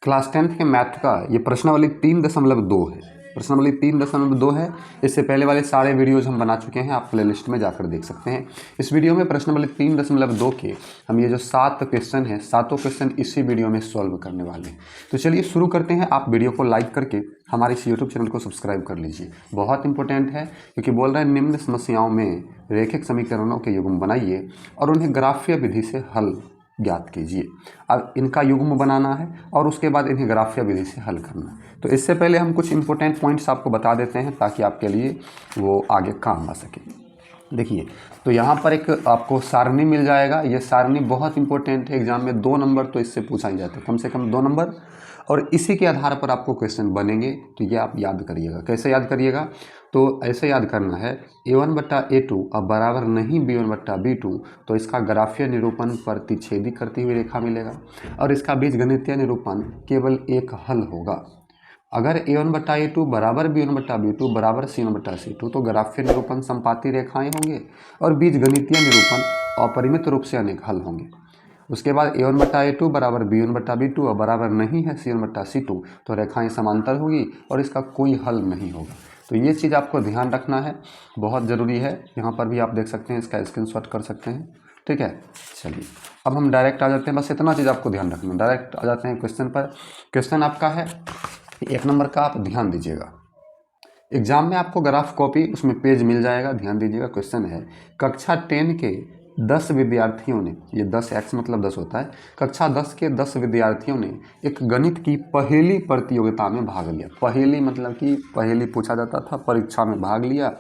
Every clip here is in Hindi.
क्लास 10th के मैथ का ये प्रश्नावली 3.2 है। प्रश्नावली 3.2 है। इससे पहले वाले सारे वीडियोज हम बना चुके हैं, आप प्लेलिस्ट में जाकर देख सकते हैं। इस वीडियो में प्रश्नावली 3.2 के हम ये जो 7 क्वेश्चन हैं, सातों क्वेश्चन इसी वीडियो में सॉल्व करने वाले हैं। तो चलिए शुरू करते हैं। आप वीडियो को लाइक करके हमारे इस यूट्यूब चैनल को सब्सक्राइब कर लीजिए। बहुत इंपॉर्टेंट है क्योंकि बोल रहे हैं निम्न समस्याओं में रैखिक समीकरणों के युग्म बनाइए और उन्हें ग्राफीय विधि से हल ज्ञात कीजिए। अब इनका युग्म बनाना है और उसके बाद इन्हें ग्राफीय विधि से हल करना है। तो इससे पहले हम कुछ इंपॉर्टेंट पॉइंट्स आपको बता देते हैं ताकि आपके लिए वो आगे काम आ सके। देखिए, तो यहाँ पर एक आपको सारणी मिल जाएगा। ये सारणी बहुत इंपॉर्टेंट है, एग्जाम में 2 नंबर तो इससे पूछा ही जाता है, कम से कम 2 नंबर, और इसी के आधार पर आपको क्वेश्चन बनेंगे। तो ये आप याद करिएगा। कैसे याद करिएगा? तो ऐसे याद करना है, a1/a2 अब बराबर नहीं b1/b2, तो इसका ग्राफीय निरूपण प्रतिच्छेदी करती हुई रेखा मिलेगा और इसका बीजगणितीय निरूपण केवल एक हल होगा। अगर a1/a2 बराबर b1/b2 बराबर c1/c2 तो ग्राफीय निरूपण संपाती रेखाएं होंगे और बीजगणितीय निरूपण अपरिमित रूप से अनेक हल होंगे। उसके बाद a1/a2 बराबर b1/b2 और बराबर नहीं है c1/c2 तो रेखाएं समांतर होगी और इसका कोई हल नहीं होगा। तो ये चीज़ आपको ध्यान रखना है, बहुत ज़रूरी है। यहाँ पर भी आप देख सकते हैं, इसका स्क्रीनशॉट कर सकते हैं। ठीक है, चलिए अब हम डायरेक्ट आ जाते हैं। बस इतना चीज़ आपको ध्यान रखना। डायरेक्ट आ जाते हैं क्वेश्चन पर। क्वेश्चन आपका है 1 नंबर का, आप ध्यान दीजिएगा। एग्जाम में आपको ग्राफ कॉपी उसमें पेज मिल जाएगा, ध्यान दीजिएगा। क्वेश्चन है, कक्षा 10 के 10 विद्यार्थियों ने, ये 10x मतलब 10 होता है, कक्षा 10 के 10 विद्यार्थियों ने एक गणित की पहेली प्रतियोगिता में भाग लिया। पहेली मतलब कि पहेली पूछा जाता था, परीक्षा में भाग लिया।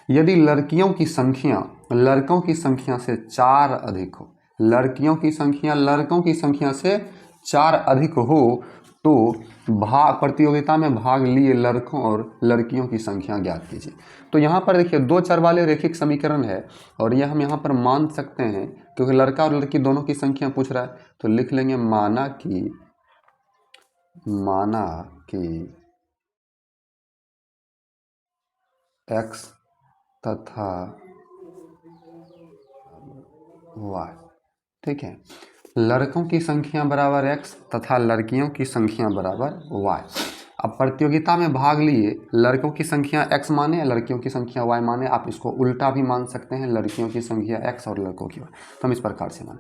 यदि लड़कियों की संख्या लड़कों की संख्या से 4 अधिक हो, लड़कियों की संख्या लड़कों की संख्या से 4 अधिक हो तो प्रतियोगिता में भाग लिए लड़कों और लड़कियों की संख्या ज्ञात कीजिए। तो यहाँ पर देखिए 2 चर वाले रैखिक समीकरण है और यह हम यहाँ पर मान सकते हैं क्योंकि लड़का और लड़की दोनों की संख्या पूछ रहा है। तो लिख लेंगे माना कि x तथा y, ठीक है, लड़कों की संख्या बराबर x तथा लड़कियों की संख्या बराबर y। अब प्रतियोगिता में भाग लिए लड़कों की संख्या x माने, लड़कियों की संख्या y माने। आप इसको उल्टा भी मान सकते हैं, लड़कियों की संख्या x और लड़कों की y। तो हम इस प्रकार से माने।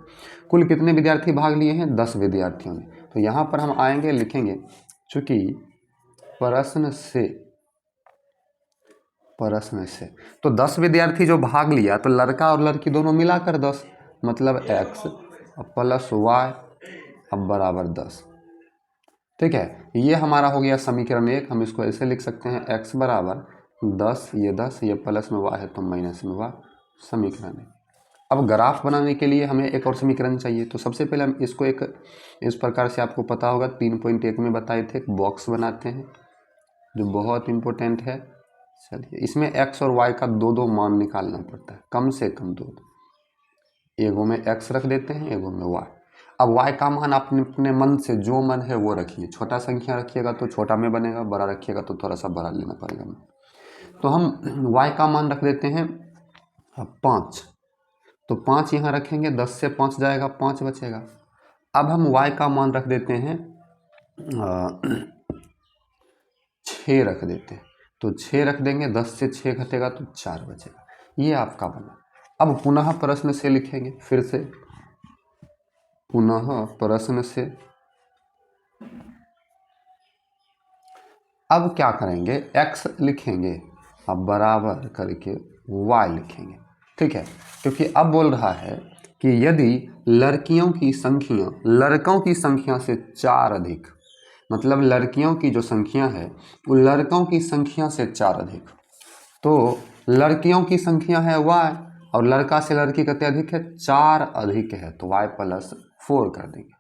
कुल कितने विद्यार्थी भाग लिए हैं? 10 विद्यार्थियों ने। तो यहाँ पर हम आएंगे, लिखेंगे चूँकि प्रश्न से तो 10 विद्यार्थी जो भाग लिया तो लड़का और लड़की दोनों मिलाकर 10, मतलब x प्लस y अब बराबर 10। ठीक है, ये हमारा हो गया समीकरण 1। हम इसको ऐसे लिख सकते हैं, x बराबर 10, ये 10, ये प्लस में y है तो माइनस में y, समीकरण 1। अब ग्राफ बनाने के लिए हमें एक और समीकरण चाहिए। तो सबसे पहले हम इसको एक इस प्रकार से, आपको पता होगा 3.1 में बताए थे, एक बॉक्स बनाते हैं जो बहुत इंपॉर्टेंट है। चलिए, इसमें x और y का 2 मान निकालना पड़ता है, कम से कम 2। एगो में x रख देते हैं, एगो में y। अब y का मान आप अपने मन से जो मन है वो रखिए। छोटा संख्या रखिएगा तो छोटा में बनेगा, बड़ा रखिएगा तो थोड़ा सा बड़ा लेना पड़ेगा। तो हम y का मान रख देते हैं 5। तो 5 यहाँ रखेंगे, 10 से 5 जाएगा, 5 बचेगा। अब हम y का मान रख देते हैं 6 रख देते हैं। तो 6 रख देंगे, 10 से 6 घटेगा तो 4 बचेगा। ये आपका बना। अब पुनः प्रश्न से लिखेंगे, फिर से पुनः प्रश्न से। अब क्या करेंगे, x लिखेंगे अब बराबर करके y लिखेंगे। ठीक है, क्योंकि अब बोल रहा है कि यदि लड़कियों की संख्या लड़कों की संख्या से 4 अधिक, मतलब लड़कियों की जो संख्या है वो लड़कों की संख्या से 4 अधिक, तो लड़कियों की संख्या है y और लड़का से लड़की कितने अधिक है? 4 अधिक है, तो y + 4 कर देंगे।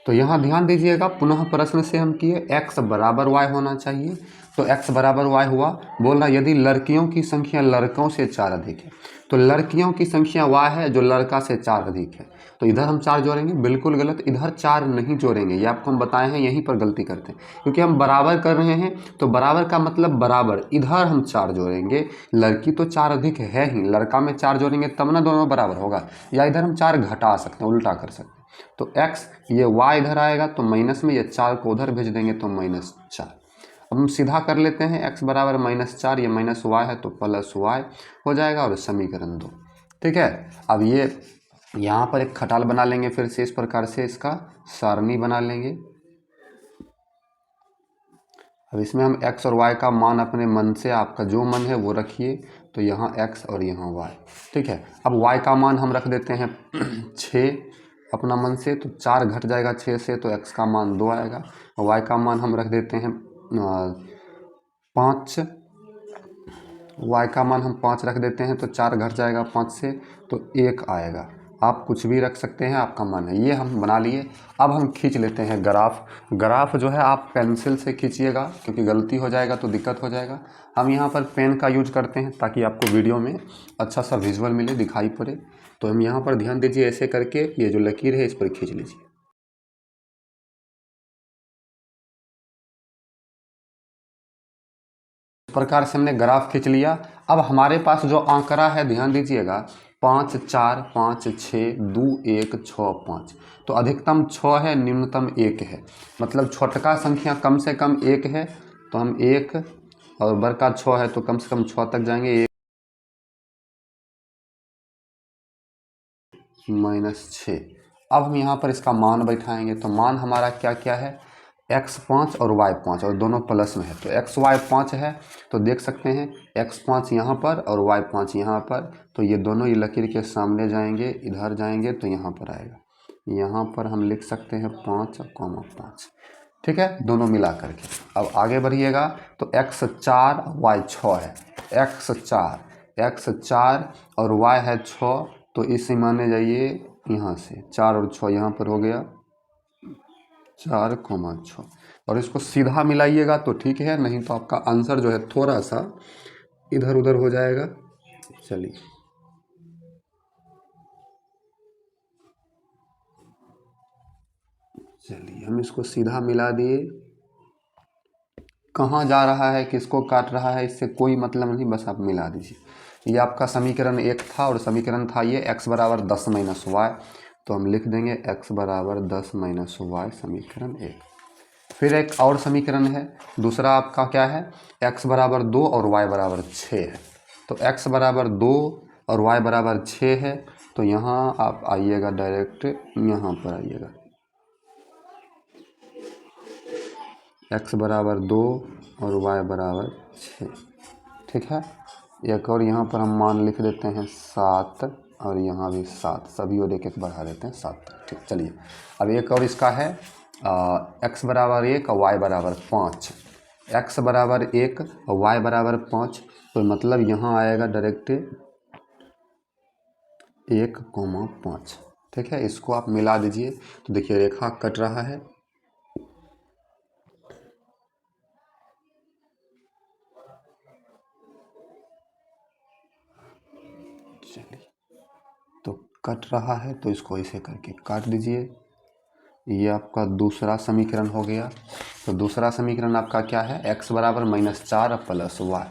तो यहाँ ध्यान दीजिएगा, पुनः प्रश्न से हम किए x बराबर y होना चाहिए। तो x बराबर y हुआ। बोल रहा यदि लड़कियों की संख्या लड़कों से 4 अधिक है, तो लड़कियों की संख्या y है जो लड़का से 4 अधिक है। तो इधर हम 4 जोड़ेंगे, बिल्कुल गलत, इधर 4 नहीं जोड़ेंगे। ये आपको हम बताए हैं, यहीं पर गलती करते हैं क्योंकि हम बराबर कर रहे हैं। तो बराबर का मतलब बराबर, इधर हम 4 जोड़ेंगे। लड़की तो 4 अधिक है ही, लड़का में 4 जोड़ेंगे तब ना दोनों बराबर होगा। या इधर हम 4 घटा सकते हैं, उल्टा कर सकते हैं। तो x, ये y इधर आएगा तो माइनस में, ये 4 को उधर भेज देंगे तो -4। अब हम सीधा कर लेते हैं, x बराबर -4, ये -y है तो +y हो जाएगा और समीकरण 2। ठीक है, अब ये यहाँ पर एक खटाल बना लेंगे, फिर से इस प्रकार से इसका सारणी बना लेंगे। अब इसमें हम x और y का मान अपने मन से, आपका जो मन है वो रखिए, तो यहाँ x और यहाँ y। ठीक है, अब y का मान हम रख देते हैं 6 अपना मन से, तो 4 घट जाएगा 6 से, तो x का मान 2 आएगा। और y का मान हम रख देते हैं 5, y का मान हम 5 रख देते हैं, तो 4 घट जाएगा 5 से, तो 1 आएगा। आप कुछ भी रख सकते हैं, आपका मन है। ये हम बना लिए। अब हम खींच लेते हैं ग्राफ। ग्राफ जो है आप पेंसिल से खींचिएगा, क्योंकि गलती हो जाएगा तो दिक्कत हो जाएगा। हम यहाँ पर पेन का यूज करते हैं ताकि आपको वीडियो में अच्छा सा विजुअल मिले, दिखाई पड़े। तो हम यहाँ पर ध्यान दीजिए, ऐसे करके ये जो लकीर है इस पर खींच लीजिए। इस प्रकार से हमने ग्राफ खींच लिया। अब हमारे पास जो आंकड़ा है, ध्यान दीजिएगा, 5 4 5 6 2 1 6 5। तो अधिकतम 6 है, न्यूनतम 1 है। मतलब छोटका संख्या कम से कम 1 है, तो हम 1, और बड़का 6 है तो कम से कम 6 तक जाएंगे। -6। अब हम यहाँ पर इसका मान बैठाएंगे, तो मान हमारा क्या क्या है, x5 और y5, और दोनों प्लस में है। तो xy 5 है, तो देख सकते हैं x5 यहाँ पर और y5 यहाँ पर, तो ये दोनों ये लकीर के सामने जाएंगे, इधर जाएंगे तो यहाँ पर आएगा। यहाँ पर हम लिख सकते हैं 5,5। ठीक है, दोनों मिला करके। अब आगे बढ़िएगा, तो x4 y6 है, x4 और y है 6, तो इसे माने जाइए यहाँ से 4 और 6 यहाँ पर हो गया 4,6, और इसको सीधा मिलाइएगा तो ठीक है, नहीं तो आपका आंसर जो है थोड़ा सा इधर उधर हो जाएगा। चलिए हम इसको सीधा मिला दिए। कहाँ जा रहा है, किसको काट रहा है, इससे कोई मतलब नहीं, बस आप मिला दीजिए। ये आपका समीकरण 1 था, और समीकरण था ये x बराबर 10 - y, तो हम लिख देंगे x बराबर 10 - y, समीकरण 1। फिर एक और समीकरण है, दूसरा आपका क्या है, x बराबर 2 और y बराबर 6 है। तो x बराबर 2 और y बराबर 6 है, तो यहाँ आप आइएगा, डायरेक्ट यहाँ पर आइएगा, x बराबर 2 और y बराबर 6। ठीक है, एक और यहाँ पर हम मान लिख देते हैं 7, और यहाँ भी 7, सभी और एक एक बढ़ा देते हैं 7। ठीक, चलिए अब एक और इसका है, x बराबर 1 और y बराबर 5। x बराबर 1 और y बराबर 5, तो मतलब यहाँ आएगा डायरेक्ट 1,5। ठीक है, इसको आप मिला दीजिए, तो देखिए रेखा कट रहा है। चलिए, तो कट रहा है, तो इसको ऐसे करके काट दीजिए। ये आपका दूसरा समीकरण हो गया। तो दूसरा समीकरण आपका क्या है, x बराबर -4 + y,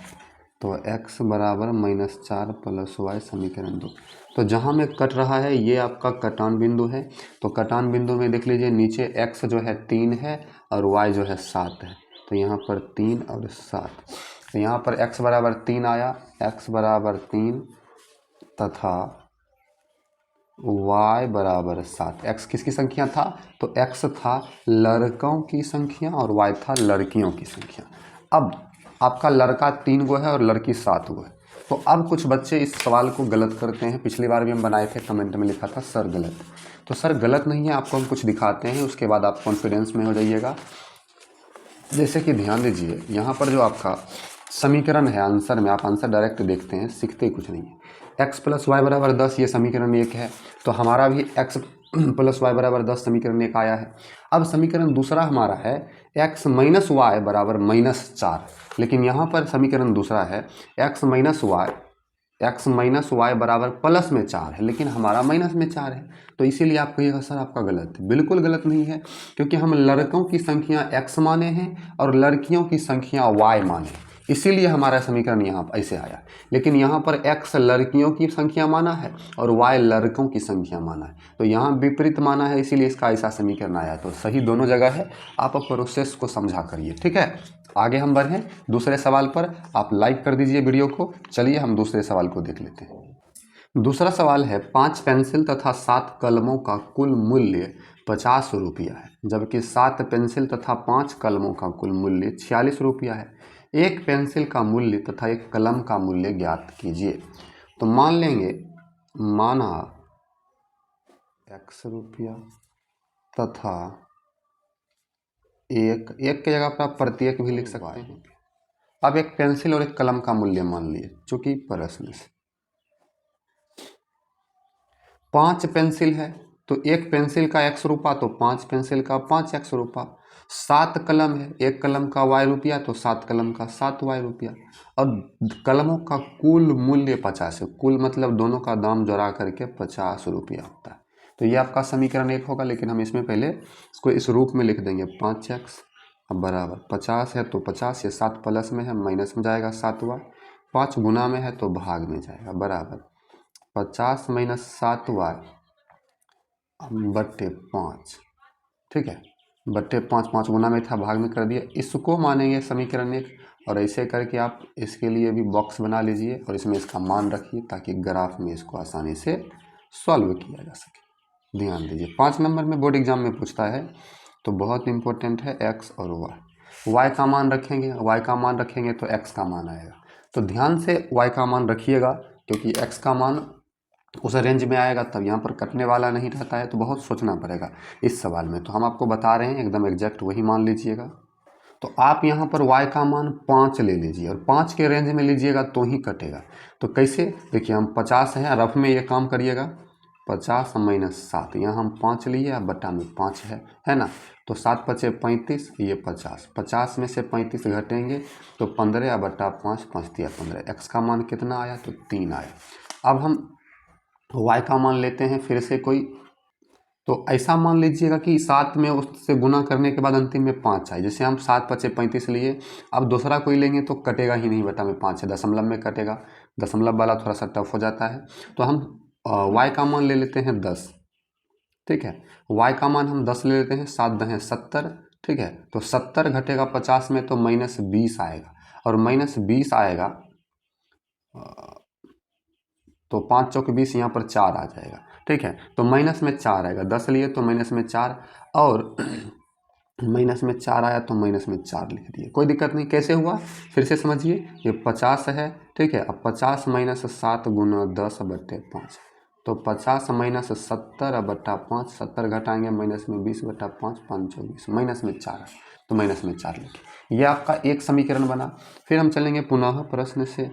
तो x बराबर -4 + y, समीकरण 2। तो जहाँ में कट रहा है ये आपका कटान बिंदु है। तो कटान बिंदु में देख लीजिए, नीचे x जो है 3 है और y जो है 7 है, तो यहाँ पर 3 और 7। तो यहाँ पर x बराबर 3 आया, x बराबर 3 तथा y बराबर 7। x किसकी संख्या था, तो x था लड़कों की संख्या और y था लड़कियों की संख्या। अब आपका लड़का 3 गो है और लड़की 7 गो है। तो अब कुछ बच्चे इस सवाल को गलत करते हैं। पिछली बार भी हम बनाए थे, कमेंट में लिखा था सर गलत। तो सर गलत नहीं है, आपको हम कुछ दिखाते हैं, उसके बाद आप कॉन्फिडेंस में हो जाइएगा। जैसे कि ध्यान दीजिए, यहाँ पर जो आपका समीकरण है, आंसर में आप आंसर डायरेक्ट देखते हैं, सीखते कुछ नहीं है। x + y बराबर 10, ये समीकरण 1 है, तो हमारा भी x + y बराबर 10 समीकरण 1 आया है। अब समीकरण दूसरा हमारा है x - y बराबर -4, लेकिन यहाँ पर समीकरण दूसरा है x - y बराबर प्लस में 4 है, लेकिन हमारा माइनस में 4 है। तो इसीलिए आप कहिएगा सर आपका गलत है। बिल्कुल गलत नहीं है, क्योंकि हम लड़कों की संख्या x माने हैं और लड़कियों की संख्या y माने। इसीलिए हमारा समीकरण यहाँ ऐसे आया। लेकिन यहाँ पर x लड़कियों की संख्या माना है और y लड़कों की संख्या माना है, तो यहाँ विपरीत माना है, इसीलिए इसका ऐसा समीकरण आया। तो सही दोनों जगह है, आप प्रोसेस को समझा करिए। ठीक है, आगे हम बढ़ें दूसरे सवाल पर। आप लाइक कर दीजिए वीडियो को। चलिए हम दूसरे सवाल को देख लेते हैं। दूसरा सवाल है 5 पेंसिल तथा 7 कलमों का कुल मूल्य 50 रुपया है, जबकि 7 पेंसिल तथा 5 कलमों का कुल मूल्य 46 रुपया है। एक पेंसिल का मूल्य तथा एक कलम का मूल्य ज्ञात कीजिए। तो मान लेंगे, माना x रुपया तथा एक की जगह पर आप प्रत्येक भी लिख सकते हैं। अब एक पेंसिल और एक कलम का मूल्य मान लिए, चूंकि प्रश्न से 5 पेंसिल है तो एक पेंसिल का x रुपया, तो 5 पेंसिल का 5x रुपया। 7 कलम है, एक कलम का y रुपया, तो 7 कलम का 7y रुपया। और कलमों का कुल मूल्य 50 है, कुल मतलब दोनों का दाम जोड़ा करके 50 रुपया होता है। तो ये आपका समीकरण 1 होगा, लेकिन हम इसमें पहले इसको इस रूप में लिख देंगे 5x अब बराबर 50 है तो 50, ये 7 प्लस में है माइनस में जाएगा 7y, 5 गुना में है तो भाग में जाएगा, बराबर 50 माइनस 7y बट्टे 5। ठीक है, बट्टे 5, 5 गुना में था भाग में कर दिया। इसको मानेंगे समीकरण 1, और ऐसे करके आप इसके लिए भी बॉक्स बना लीजिए और इसमें इसका मान रखिए, ताकि ग्राफ में इसको आसानी से सॉल्व किया जा सके। ध्यान दीजिए 5 नंबर में बोर्ड एग्जाम में पूछता है, तो बहुत इंपॉर्टेंट है x और y का मान रखेंगे, y का मान रखेंगे तो x का मान आएगा। तो ध्यान से y का मान रखिएगा, क्योंकि x का मान उस रेंज में आएगा, तब यहाँ पर कटने वाला नहीं रहता है, तो बहुत सोचना पड़ेगा इस सवाल में। तो हम आपको बता रहे हैं एकदम एग्जैक्ट वही मान लीजिएगा। तो आप यहाँ पर y का मान 5 ले लीजिए और 5 के रेंज में लीजिएगा तो ही कटेगा। तो कैसे, देखिए हम 50 है, रफ में ये काम करिएगा, 50 माइनस 7, यहाँ हम 5 लिए, अब बटा में 5 है ना। तो 7 पचे 35, ये 50, 50 में से 35 घटेंगे तो 15 बटा 5, 5 दिया 15। x का मान कितना आया, तो 3 आया। अब हम y का मान लेते हैं फिर से कोई, तो ऐसा मान लीजिएगा कि 7 में उससे गुना करने के बाद अंतिम में 5 आए। जैसे हम 7 पचे 35 लिए, अब दूसरा कोई लेंगे तो कटेगा ही नहीं, बटा में 5 है, दशमलव में कटेगा, दशमलव वाला थोड़ा सा टफ हो जाता है। तो हम y का मान ले लेते हैं 10। ठीक है, y का मान हम 10 ले लेते हैं, 7 10 70। ठीक है, तो 70 घटेगा 50 में तो -20 आएगा, और -20 आएगा तो 5 चौक 20, यहाँ पर 4 आ जाएगा। ठीक है, तो माइनस में 4 आएगा, 10 लिए तो माइनस में 4, और माइनस में 4 आया तो माइनस में 4 लिख दिए, कोई दिक्कत नहीं। कैसे हुआ फिर से समझिए, ये 50 है। ठीक है, अब 50 माइनस 7 गुना 10 बट्टे 5, तो 50 माइनस 70 बट्टा 5, 70 घटाएंगे माइनस में 20 बट्टा 5, 5 24, माइनस में 4, तो माइनस में 4 लिखे। यह आपका एक समीकरण बना। फिर हम चलेंगे पुनः प्रश्न से,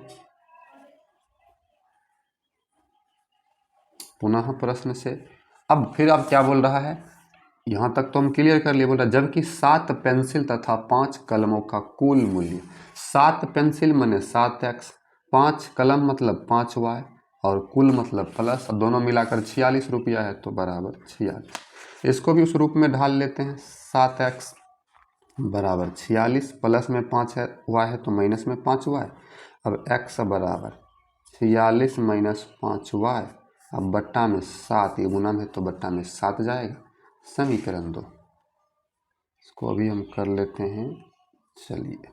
पुनः प्रश्न से। अब फिर अब क्या बोल रहा है, यहाँ तक तो हम क्लियर कर लिए। बोल रहा है जबकि 7 पेंसिल तथा 5 कलमों का कुल मूल्य, 7 पेंसिल माने 7x, 5 कलम मतलब 5y, और कुल मतलब प्लस, दोनों मिलाकर 46 रुपया है, तो बराबर 46। इसको भी उस रूप में ढाल लेते हैं, 7x बराबर 46, प्लस में 5 है y है तो माइनस में 5y। अब x बराबर 46 माइनस 5y, अब बट्टा में 7, ये गुना में तो बट्टा में 7 जाएगा। समीकरण 2, इसको अभी हम कर लेते हैं। चलिए,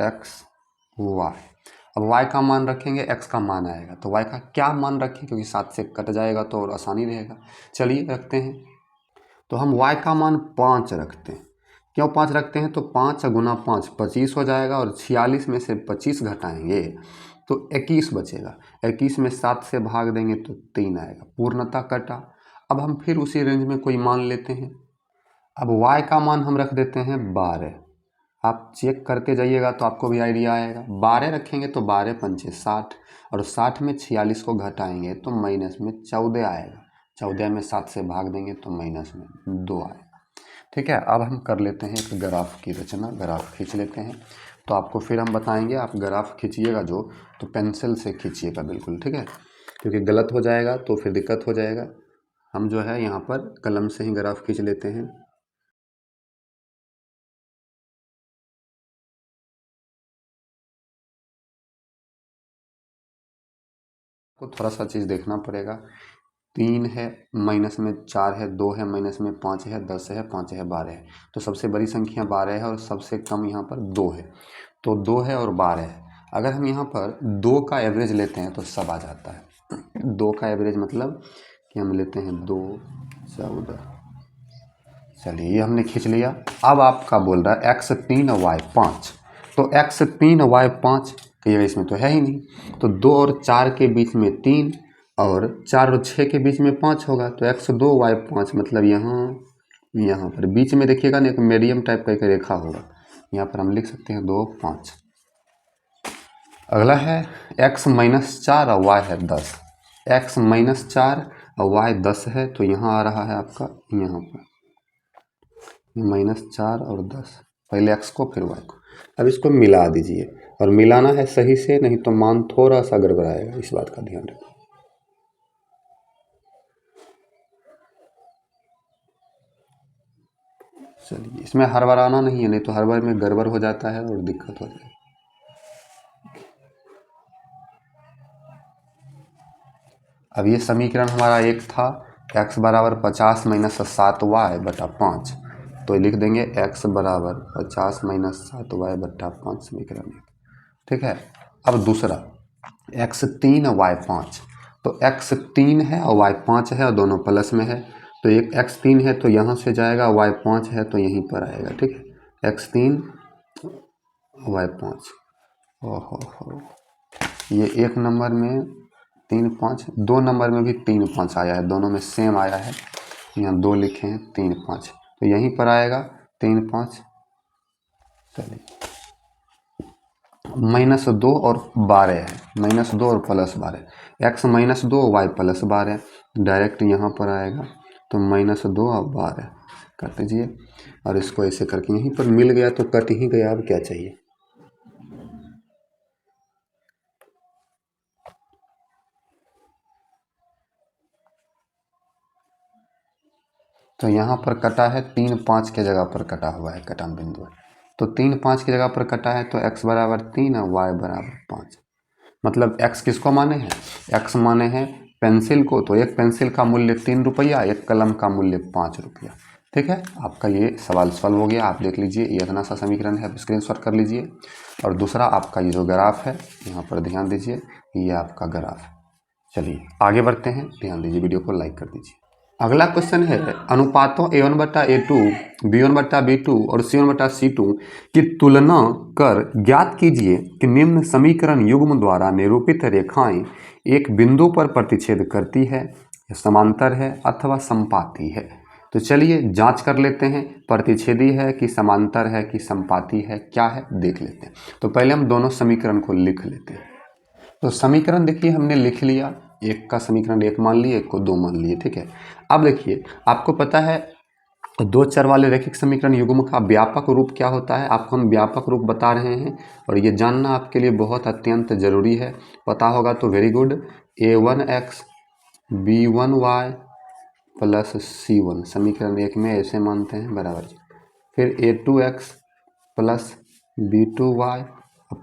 x y, अब y का मान रखेंगे, x का मान आएगा, तो y का क्या मान रखें, क्योंकि 7 से कट जाएगा तो और आसानी रहेगा। चलिए रखते हैं, तो हम y का मान 5 रखते हैं। क्यों 5 रखते हैं, तो 5 गुना 5 25 हो जाएगा, और 46 में से 25 घटाएंगे तो 21 बचेगा। 21 में 7 से भाग देंगे तो 3 आएगा, पूर्णतः कटा। अब हम फिर उसी रेंज में कोई मान लेते हैं। अब y का मान हम रख देते हैं 12। आप चेक करते जाइएगा तो आपको भी आइडिया आएगा। 12 रखेंगे तो 12 पंचे 60, और 60 में 46 को घटाएंगे तो माइनस में 14 आएगा, 14 में 7 से भाग देंगे तो माइनस में 2 आएगा। ठीक है, अब हम कर लेते हैं एक ग्राफ की रचना, ग्राफ खींच लेते हैं। तो आपको फिर हम बताएंगे, आप ग्राफ खींचिएगा जो, तो पेंसिल से खींचिएगा बिल्कुल। ठीक है, क्योंकि गलत हो जाएगा तो फिर दिक्कत हो जाएगा। हम जो है यहाँ पर कलम से ही ग्राफ खींच लेते हैं। को थोड़ा सा चीज़ देखना पड़ेगा। 3 है, माइनस में 4 है, 2 है, माइनस में 5 है, 10 है, 5 है, 12 है। तो सबसे बड़ी संख्या 12 है और सबसे कम यहाँ पर 2 है। तो 2 है और 12 है। अगर हम यहाँ पर 2 का एवरेज लेते हैं तो सब आ जाता है। 2 का एवरेज मतलब कि हम लेते हैं 2, 14। चलिए ये हमने खींच लिया। अब आपका बोल रहा है x 3 और y 5। तो x 3 और y 5 कहिएगा इसमें तो है ही नहीं। तो 2 और 4 के बीच में 3 और 4 और 6 के बीच में 5 होगा। तो x 2 y 5 मतलब यहाँ पर बीच में देखिएगा ना एक मीडियम टाइप का एक रेखा होगा। यहाँ पर हम लिख सकते हैं 2, 5। अगला है x -4 और y है 10। x -4 और y 10 है तो यहाँ आ रहा है आपका यहाँ पर -4 और 10। पहले x को फिर y को। अब इसको मिला दीजिए और मिलाना है सही से, नहीं तो मान थोड़ा सा गड़बड़ाएगा, इस बात का ध्यान रखिए। चलिए इसमें हर बार आना नहीं है, नहीं तो हर बार में गड़बड़ हो जाता है और दिक्कत हो जाएगी। अब ये समीकरण हमारा एक था, x बराबर 50 - 7y बटा 5। तो लिख देंगे x बराबर 50 - 7y बटा 5 समीकरण एक। ठीक है। अब दूसरा x 3 y 5। तो x 3 है और y 5 है और दोनों प्लस में है। तो एक x 3 है तो यहाँ से जाएगा, y 5 है तो यहीं पर आएगा। ठीक है, x 3 y 5। ओहो, ये एक नंबर में 3 5, 2 नंबर में भी 3 5 आया है, दोनों में सेम आया है। यहाँ 2 लिखे हैं, 3 5 तो यहीं पर आएगा 3 5। चलिए -2 और 12 है, -2 और +12, x -2 y +12 डायरेक्ट यहाँ पर आएगा। तो -2 और 12 कर दीजिए और इसको ऐसे करके यहीं पर मिल गया तो कट ही गया। अब क्या चाहिए? तो यहाँ पर कटा है 3 5 के जगह पर कटा हुआ है, कटान बिंदु है। तो 3 5 की जगह पर कटा है तो x बराबर 3 और y बराबर 5। मतलब x किसको माने हैं? x माने हैं पेंसिल को। तो एक पेंसिल का मूल्य 3 रुपया, एक कलम का मूल्य 5 रुपया। ठीक है, आपका ये सवाल सॉल्व हो गया। आप देख लीजिए, ये इतना सा समीकरण है, स्क्रीनशॉट कर लीजिए। और दूसरा आपका ये जो ग्राफ है, यहाँ पर ध्यान दीजिए, ये आपका ग्राफ है। चलिए आगे बढ़ते हैं, ध्यान दीजिए, वीडियो को लाइक कर दीजिए। अगला क्वेश्चन है अनुपातों A1/A2, B1/B2 और C1/C2 की तुलना कर ज्ञात कीजिए कि निम्न समीकरण युग्म द्वारा निरूपित रेखाएं एक बिंदु पर प्रतिच्छेद करती है, समांतर है अथवा संपाती है। तो चलिए जांच कर लेते हैं, प्रतिच्छेदी है कि समांतर है कि संपाती है, क्या है देख लेते हैं। तो पहले हम दोनों समीकरण को लिख लेते हैं। तो समीकरण देखिए हमने लिख लिया, एक का समीकरण 1 मान लिए, एक को 2 मान लिए। ठीक है, अब देखिए आपको पता है दो चर वाले रैखिक समीकरण युग्म का व्यापक रूप क्या होता है। आपको हम व्यापक रूप बता रहे हैं और ये जानना आपके लिए बहुत अत्यंत जरूरी है। पता होगा तो very good. A1x B1y plus C1 समीकरण 1 में ऐसे मानते हैं बराबर जी। फिर A2x plus B2y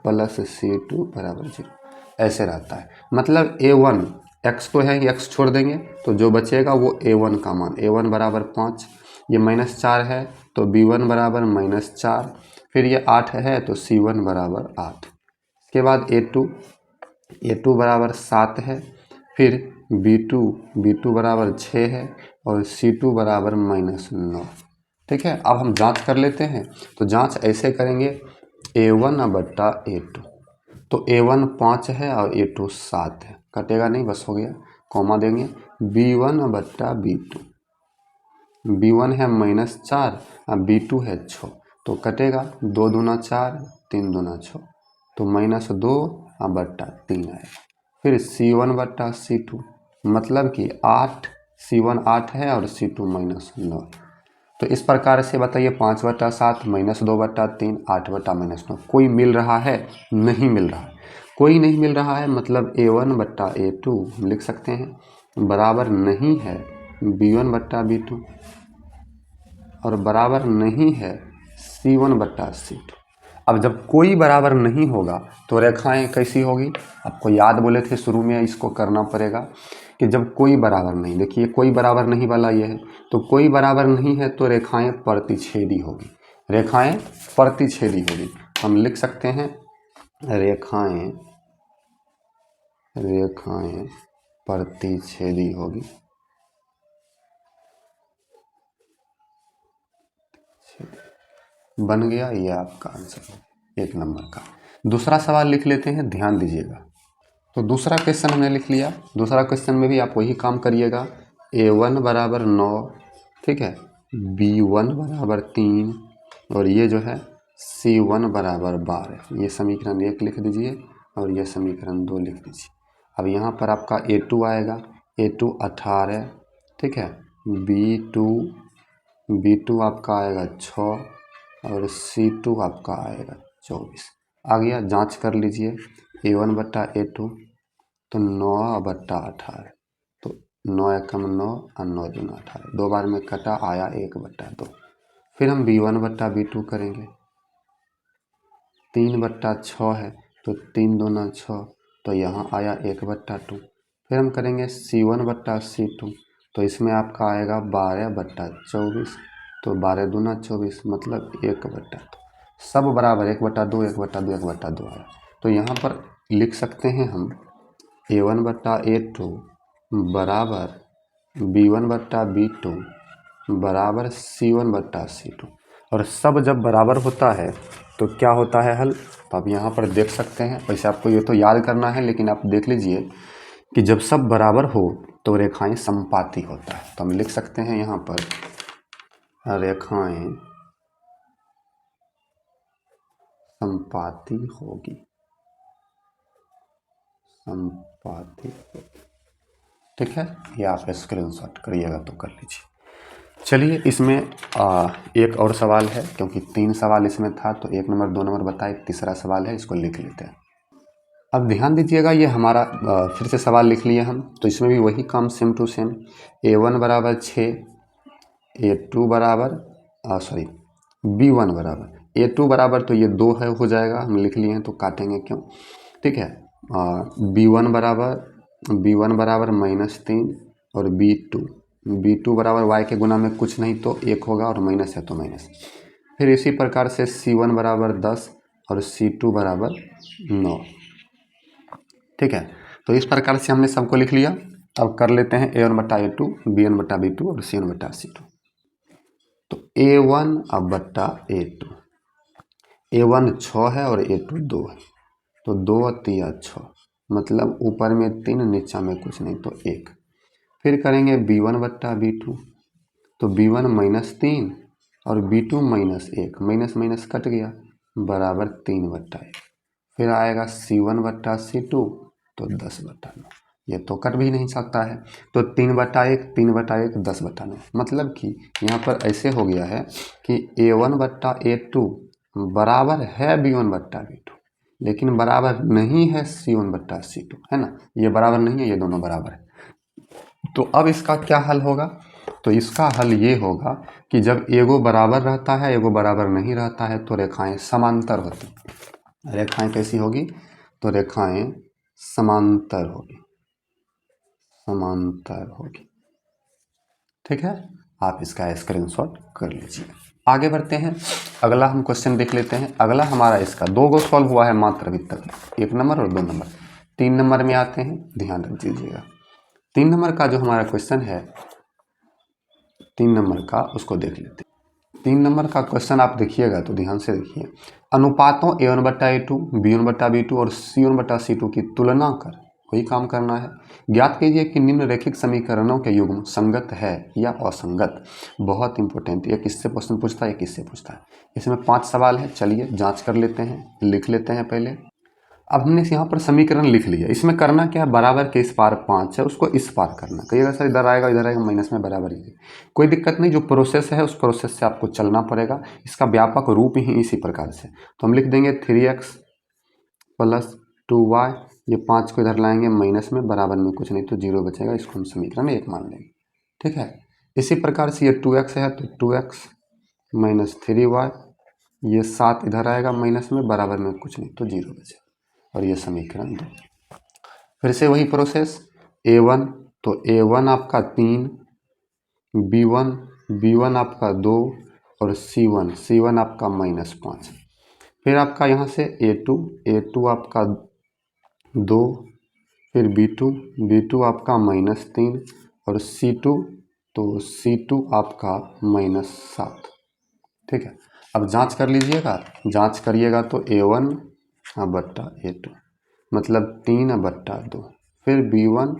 plus C2 बराबर जी, ऐसे रहता है। मतलब A1 x तो है, x छोड़ देंगे तो जो बचेगा वो A1 का मान, A1 बराबर 5, ये -4 है तो B1 बराबर -4, फिर ये 8 है तो C1 बराबर 8। इसके बाद A2 बराबर 7 है, फिर B2 बराबर 6 है और C2 बराबर -9। ठीक है, अब हम जांच कर लेते हैं। तो जांच ऐसे करेंगे, A1/A2। तो A1 5 है और A2 7 है, कटेगा नहीं, बस हो गया, कॉमा देंगे। B1/B2, B1 है -4 और B2 है 6, तो कटेगा 2 दूना 4, 3 दूना 6, तो -2/3 आएगा। फिर C1/C2 मतलब कि 8, C1 8 है और C2 -9। तो इस प्रकार से बताइए 5/7 -2/3 8/-9 कोई मिल रहा है? नहीं मिल रहा है, कोई नहीं मिल रहा है। मतलब A1/A2 हम लिख सकते हैं बराबर नहीं है B1/B2 और बराबर नहीं है C1/C2। अब जब कोई बराबर नहीं होगा तो रेखाएं कैसी होगी, आपको याद बोले थे शुरू में, इसको करना पड़ेगा कि जब कोई बराबर नहीं, देखिए कोई बराबर नहीं वाला ये है, तो कोई बराबर नहीं है तो रेखाएं प्रतिच्छेदी होगी, रेखाएं प्रतिच्छेदी होगी। हम लिख सकते हैं रेखाएं प्रतिच्छेदी होगी। बन गया ये आपका आंसर 1 नंबर का। दूसरा सवाल लिख लेते हैं, ध्यान दीजिएगा। तो दूसरा क्वेश्चन हमने लिख लिया। दूसरा क्वेश्चन में भी आप वही काम करिएगा। A1 बराबर 9, ठीक है, B1 बराबर 3 और ये जो है C1 बराबर 12। ये समीकरण 1 लिख दीजिए और ये समीकरण 2 लिख दीजिए। अब यहाँ पर आपका A2 आएगा, A2 18, ठीक है, B2 आपका आएगा 6 और C2 आपका आएगा 24। आ गया, जांच कर लीजिए। A1 बट्टा A2 तो 9/18, तो 9 एकम 9 और 9 दूना 18, 2 बार में कटा, आया 1/2। फिर हम B1 बट्टा B2 करेंगे, 3/6 है तो 3 दूना 6, तो यहाँ आया 1/2। फिर हम करेंगे C1 बट्टा C2, तो इसमें आपका आएगा 12/24, तो 12 दूना 24 मतलब 1/2। सब बराबर 1/2 1/2 1/2 आया। तो यहाँ पर लिख सकते हैं हम A1 बट्टा A2 बराबर B1 बट्टा B2 बराबर C1 बट्टा C2। और सब जब बराबर होता है तो क्या होता है हल, तो आप यहाँ पर देख सकते हैं। वैसे आपको ये तो याद करना है, लेकिन आप देख लीजिए कि जब सब बराबर हो तो रेखाएं समपाती होता है। तो हम लिख सकते हैं यहाँ पर रेखाएं समपाती होगी, समपाती होगी, ठीक है। ये आप स्क्रीनशॉट करिएगा तो कर लीजिए। चलिए इसमें एक और सवाल है, क्योंकि 3 सवाल इसमें था तो 1 नंबर 2 नंबर बताए, तीसरा सवाल है, इसको लिख लेते हैं। अब ध्यान दीजिएगा, ये हमारा फिर से सवाल लिख लिए हम, तो इसमें भी वही काम सेम टू सेम। A1 बराबर 6, A2 बराबर B1 बराबर, A2 बराबर तो ये 2 है, हो जाएगा, हम लिख लिए हैं तो काटेंगे क्यों, ठीक है। B1 बराबर -3 और B2 बराबर y के गुना में कुछ नहीं तो 1 होगा और माइनस है तो माइनस। फिर इसी प्रकार से C1 बराबर 10 और C2 बराबर 9, ठीक है। तो इस प्रकार से हमने सबको लिख लिया। अब कर लेते हैं A1 बट्टा A2, B1 बट्टा B2 और C1 बट्टा C2। तो A1 अब बट्टा A2, A1 6 है और A2 2 है, तो 2 और 3 6, मतलब ऊपर में 3 नीचा में कुछ नहीं तो 1। फिर करेंगे B1 बट्टा B2, तो B1 -3 और B2 -1, माइनस माइनस कट गया, बराबर 3/1। फिर आएगा C1 बट्टा C2, तो 10/9, ये तो कट भी नहीं सकता है, तो 3/1 3/1 10/9, मतलब कि यहाँ पर ऐसे हो गया है कि A1 बट्टा A2 बराबर है B1 बट्टा B2, लेकिन बराबर नहीं है C1 बट्टा C2, है ना, ये बराबर नहीं है, ये दोनों बराबर है। तो अब इसका क्या हल होगा, तो इसका हल ये होगा कि जब एगो बराबर रहता है एगो बराबर नहीं रहता है तो रेखाएं समांतर होती हैं। रेखाएं कैसी होगी, तो रेखाएं समांतर होगी, समांतर होगी, ठीक है। आप इसका स्क्रीनशॉट कर लीजिए। आगे बढ़ते हैं, अगला हम क्वेश्चन देख लेते हैं। अगला हमारा इसका 2 गो सॉल्व हुआ है मात्र अभी तक, 1 नंबर और 2 नंबर। 3 नंबर में आते हैं, ध्यान रख दीजिएगा। 3 नंबर का जो हमारा क्वेश्चन है, 3 नंबर का उसको देख लेते हैं। 3 नंबर का क्वेश्चन आप देखिएगा तो ध्यान से देखिए। अनुपातों A1 बट्टा A2, B1 बट्टा B2 और C1 बट्टा C2 की तुलना कर, वही काम करना है। ज्ञात कीजिए कि निम्नलिखित समीकरणों के युग्म संगत है या असंगत। बहुत इंपॉर्टेंट, एक इससे क्वेश्चन पूछता है, एक इससे पूछता है। इसमें 5 सवाल है, चलिए जांच कर लेते हैं, लिख लेते हैं पहले। अब हमने यहाँ पर समीकरण लिख लिया, इसमें करना क्या है, बराबर के इस पार 5 है, उसको इस पार करना। कहिएगा सर इधर आएगा इधर आएगा, माइनस में बराबर ही है, कोई दिक्कत नहीं, जो प्रोसेस है उस प्रोसेस से आपको चलना पड़ेगा। इसका व्यापक रूप ही इसी प्रकार से, तो हम लिख देंगे 3x + 2y, ये 5 को इधर लाएंगे माइनस में, बराबर में कुछ नहीं तो 0 बचेगा, इसको हम समीकरण 1 मान लेंगे, ठीक है। इसी प्रकार से ये 2x है तो 2x - 3y ये 7 इधर आएगा माइनस में, बराबर में कुछ नहीं तो 0 बचे, और ये समीकरण 2। फिर से वही प्रोसेस, A1 तो A1 आपका 3, B1 आपका 2 और C1 आपका -5। फिर आपका यहाँ से A2 आपका 2, फिर B2 आपका -3 और C2 तो C2 आपका -7। ठीक है, अब जांच कर लीजिएगा, जांच करिएगा तो A1 बट्टा A2 मतलब 3/2, फिर B1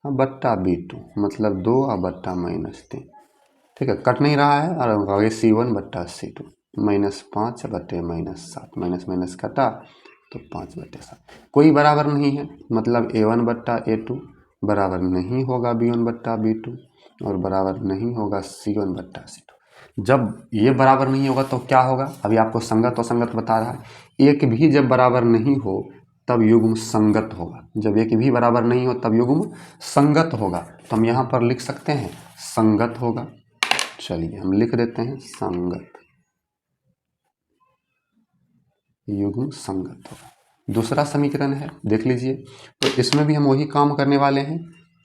बट्टा B2 मतलब 2 बट्टा -3। ठीक है, कट नहीं रहा है, और आगे C1 बट्टा C2 -5 बटे -7, माइनस माइनस कटा तो 5/7। कोई बराबर नहीं है, मतलब A1 बट्टा A2 बराबर नहीं होगा B1 बट्टा B2 और बराबर नहीं होगा C1 बट्टा C2। जब ये बराबर नहीं होगा तो क्या होगा, अभी आपको संगत असंगत बता रहा है। एक भी जब बराबर नहीं हो तब युग्म संगत होगा, जब एक भी बराबर नहीं हो तब युग्म संगत होगा। तो हम यहाँ पर लिख सकते हैं संगत होगा। चलिए हम लिख देते हैं संगत, युग्म संगत होगा। दूसरा समीकरण है, देख लीजिए, तो इसमें भी हम वही काम करने वाले हैं।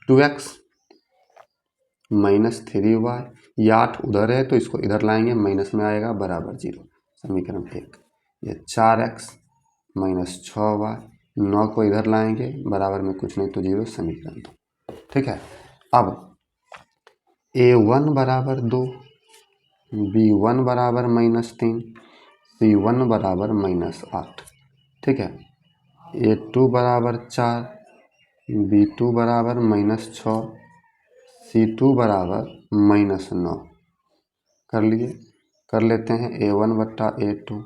2x -3y, ये 8 उधर है तो इसको इधर लाएंगे, माइनस में आएगा बराबर 0, समीकरण 1। ये 4x -6y, 9 को इधर लाएंगे बराबर में कुछ नहीं तो 0, समीकरण 2। ठीक है, अब A1 बराबर 2, B1 बराबर -3, C1 बराबर -8। ठीक है, A2 बराबर 4, B2 बराबर -6, C2 बराबर -9। कर लिए, कर लेते हैं A1 बट्टा A2,